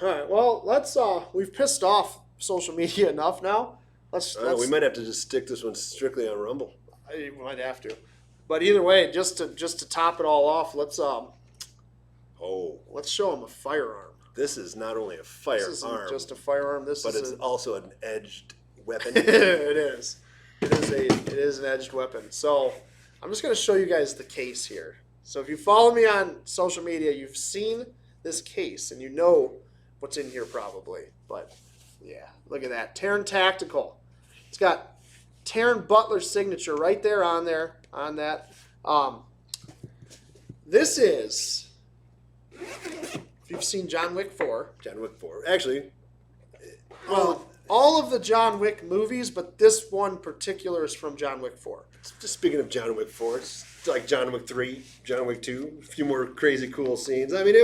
right. Well, let's. We've pissed off social media enough now. Let's. We might have to just stick this one strictly on Rumble. We might have to, but either way, just to top it all off, let's show them a firearm. This is not only a firearm, This isn't just a firearm. But it's also an edged weapon. It is. It is an edged weapon. So I'm just going to show you guys the case here. So if you follow me on social media, you've seen this case and you know what's in here probably. But yeah, look at that. Taran Tactical. It's got Taran Butler's signature right there on that. This is, if you've seen John Wick 4. John Wick 4. Actually, Well, all of the John Wick movies, but this one particular is from John Wick 4. just speaking of John Wick 4, it's like John Wick 3, John Wick 2, a few more crazy cool scenes. I mean,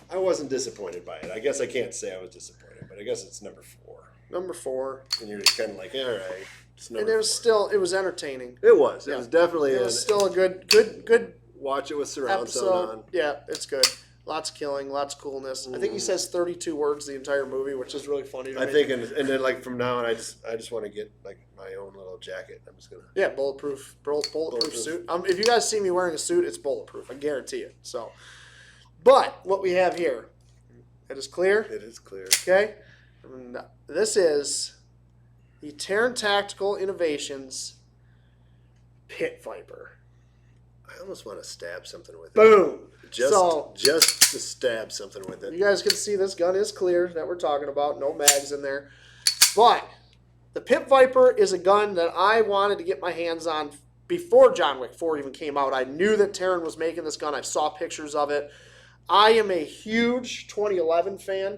I wasn't disappointed by it. I guess I can't say I was disappointed, but I guess it's number 4. Number 4. And you're just kind of like, all right. And it was entertaining. It was. Yeah. It was definitely. It was still a good Watch it with surround sound episode. on. Yeah, it's good. Lots of killing, lots of coolness. I think he says 32 words the entire movie, which is really funny to me. I think, and then like from now on, I just want to get like my own little jacket. I'm just gonna. Yeah, bulletproof suit. If you guys see me wearing a suit, it's bulletproof. I guarantee it. So, but what we have here, it is clear. It is clear. Okay, and this is the Taran Tactical Innovations Pit Viper. I almost want to stab something with it. Boom. Just to stab something with it. You guys can see this gun is clear that we're talking about. No mags in there. But the Pit Viper is a gun that I wanted to get my hands on before John Wick 4 even came out. I knew that Taran was making this gun. I saw pictures of it. I am a huge 2011 fan.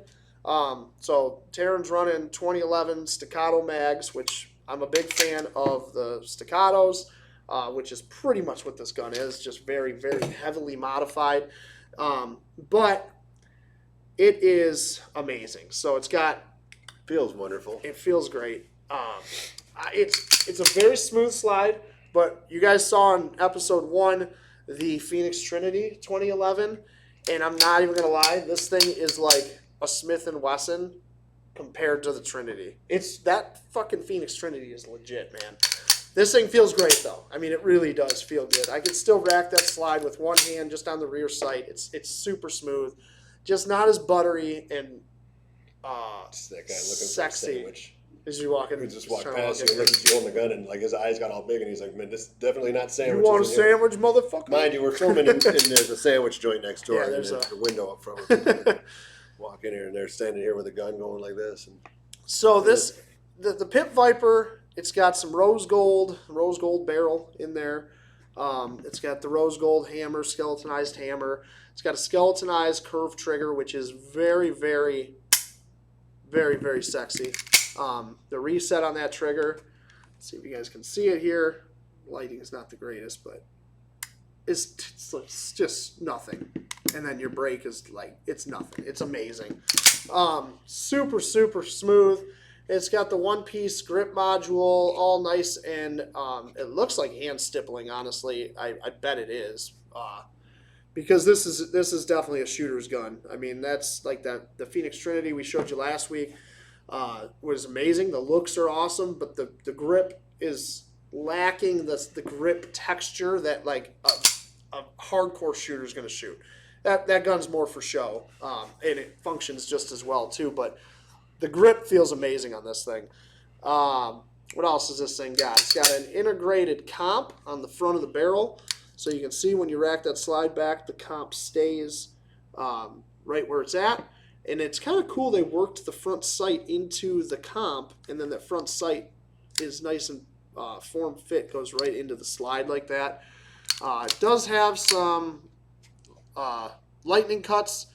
So Taran's running 2011 staccato mags, which I'm a big fan of the staccatos. Which is pretty much what this gun is, just very, very heavily modified. But it is amazing. So it's got... Feels wonderful. It feels great. It's a very smooth slide, but you guys saw in episode 1 the Phoenix Trinity 2011, and I'm not even going to lie, this thing is like a Smith & Wesson compared to the Trinity. That fucking Phoenix Trinity is legit, man. This thing feels great, though. I mean, it really does feel good. I could still rack that slide with one hand just on the rear sight. It's super smooth. Just not as buttery and Just that guy looking sexy. for a sandwich. As you walk in. He just walked past you and looked at you holding the gun, and like his eyes got all big, and he's like, man, this is definitely not You sandwiches. want a in here." sandwich, motherfucker? Mind you, we're filming and there's a sandwich joint next door, Yeah, and there's there's a window up front. Walk in here, and they're standing here with a gun going like this. And So the Pit Viper, it's got some rose gold barrel in there. It's got the rose gold hammer, skeletonized hammer. It's got a skeletonized curved trigger, which is very, very, very, very sexy. The reset on that trigger, let's see if you guys can see it here. Lighting is not the greatest, but it's just nothing. And then your brake is like, it's nothing. It's amazing. Super, super smooth. It's got the one-piece grip module, all nice, and it looks like hand stippling, honestly. I bet it is. Because this is definitely a shooter's gun. I mean, that's like the Phoenix Trinity we showed you last week was amazing. The looks are awesome, but the grip is lacking the grip texture that like a hardcore shooter is going to shoot. That gun's more for show, and it functions just as well too. But the grip feels amazing on this thing. What else has this thing got? It's got an integrated comp on the front of the barrel. So you can see when you rack that slide back, the comp stays right where it's at. And it's kind of cool they worked the front sight into the comp, and then that front sight is nice and form fit, goes right into the slide like that. It does have some lightning cuts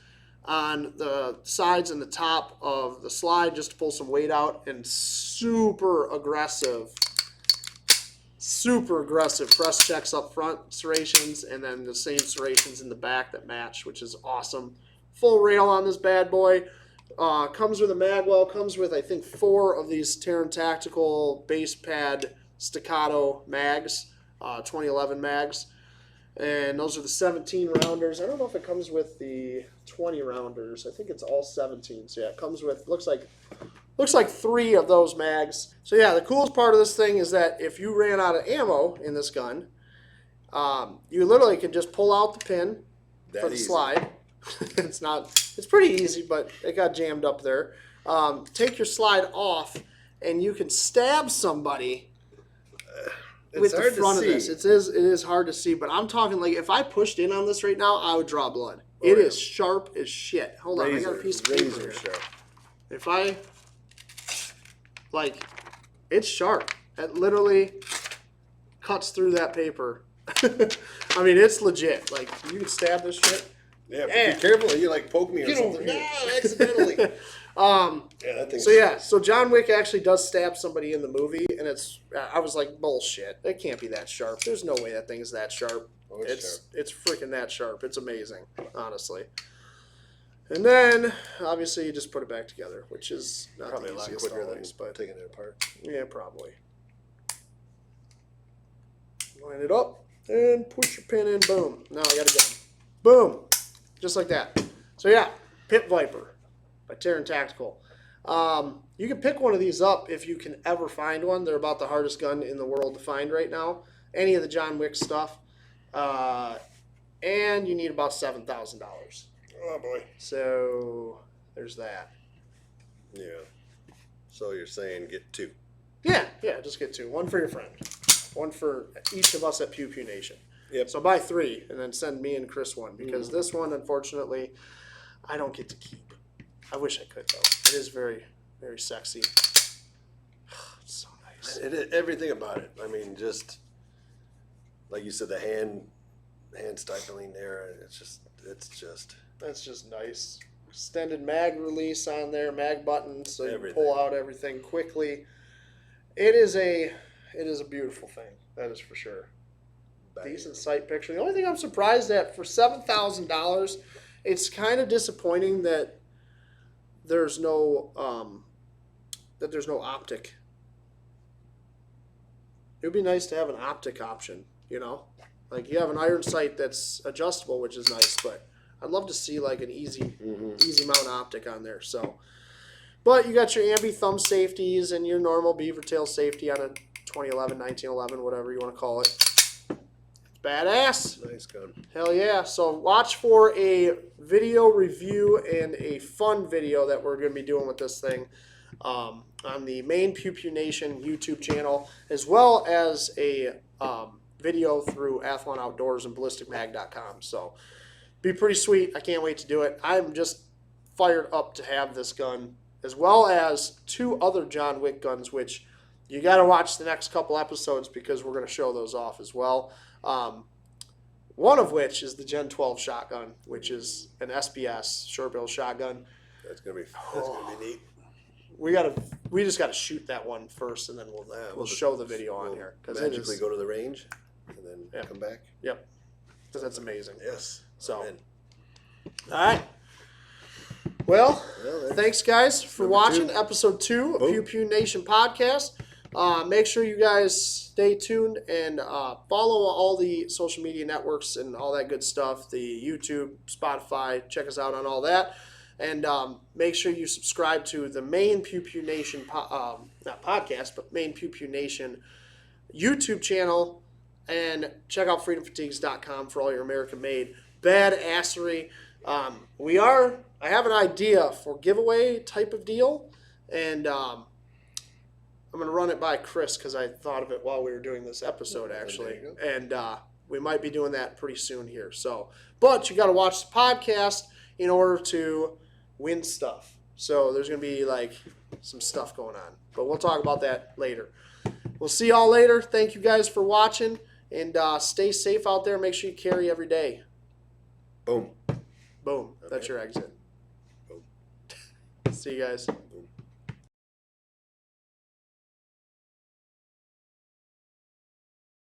on the sides and the top of the slide just to pull some weight out, and super aggressive press checks up front, serrations, and then the same serrations in the back that match, which is awesome. Full rail on this bad boy. Comes with a mag well. Comes with, I think, 4 of these Taran Tactical base pad staccato mags, 2011 mags. And those are the 17 rounders. I don't know if it comes with the 20 rounders. I think it's all 17s. Yeah, it comes with, looks like 3 of those mags. So yeah, the coolest part of this thing is that if you ran out of ammo in this gun, you literally can just pull out the pin for the slide. It's pretty easy, but it got jammed up there. Take your slide off, and you can stab somebody with the front of this. It is hard to see, but I'm talking like if I pushed in on this right now, I would draw blood. It is sharp as shit. Hold on, I got a piece of paper here. Sharp. If I, like, it's sharp. It literally cuts through that paper. I mean, it's legit. Like, you can stab this shit. Yeah, but be careful. You like poke me or something. No, accidentally. That thing's so John Wick actually does stab somebody in the movie, and I was like, bullshit. It can't be that sharp. There's no way that thing's that sharp. Oh, it's probably the a lot easiest quicker always, than but taking it apart. yeah, probably. Line it up and push your pin in. Boom. Now I got a gun. Boom. Just like that. So yeah, Pit Viper by Taran Tactical. You can pick one of these up if you can ever find one. They're about the hardest gun in the world to find right now. Any of the John Wick stuff. And you need about $7,000. Oh, boy. So there's that. Yeah. So you're saying get 2. Yeah, just get 2. One for your friend. One for each of us at Pew Pew Nation. Yep. So buy 3 and then send me and Chris one because this one, unfortunately, I don't get to keep. I wish I could, though. It is very, very sexy. It's so nice. Everything about it. I mean, just like you said, the hand stifling there. It's just. That's just nice. Extended mag release on there, mag buttons, so you can pull out everything quickly. It is a beautiful thing. That is for sure. Decent sight picture. The only thing I'm surprised at for $7,000, it's kind of disappointing that there's no optic. It would be nice to have an optic option, you know? Like you have an iron sight that's adjustable, which is nice, but I'd love to see like an easy mount optic on there. So, but you got your ambi thumb safeties and your normal beaver tail safety on a 2011, 1911, whatever you want to call it. Badass. Nice gun. Hell yeah. So watch for a video review and a fun video that we're going to be doing with this thing on the main Pew Pew Nation YouTube channel, as well as a video through Athlon Outdoors and ballisticmag.com. So be pretty sweet. I can't wait to do it. I'm just fired up to have this gun, as well as 2 other John Wick guns, which you got to watch the next couple episodes because we're going to show those off as well. One of which is the Gen 12 shotgun, which is an SBS short barrel shotgun. That's gonna be neat. We just gotta shoot that one first, and then we'll show the video on here. Magically go to the range and then come back. Yep, because that's amazing. Yes. So, all right. Well, thanks guys for watching episode 2 of Pew Pew Nation podcast. Make sure you guys stay tuned and follow all the social media networks and all that good stuff. The YouTube, Spotify, check us out on all that. And make sure you subscribe to the main Pew Pew Nation, not podcast, but main Pew Pew Nation YouTube channel. And check out freedomfatigues.com for all your American-made badassery. I have an idea for giveaway type of deal. And I'm going to run it by Chris because I thought of it while we were doing this episode, actually. And we might be doing that pretty soon here. So, but you got to watch the podcast in order to win stuff. So there's going to be like some stuff going on. But we'll talk about that later. We'll see y'all later. Thank you guys for watching. And stay safe out there. Make sure you carry every day. Boom. Boom. That's your exit. Boom. See you guys.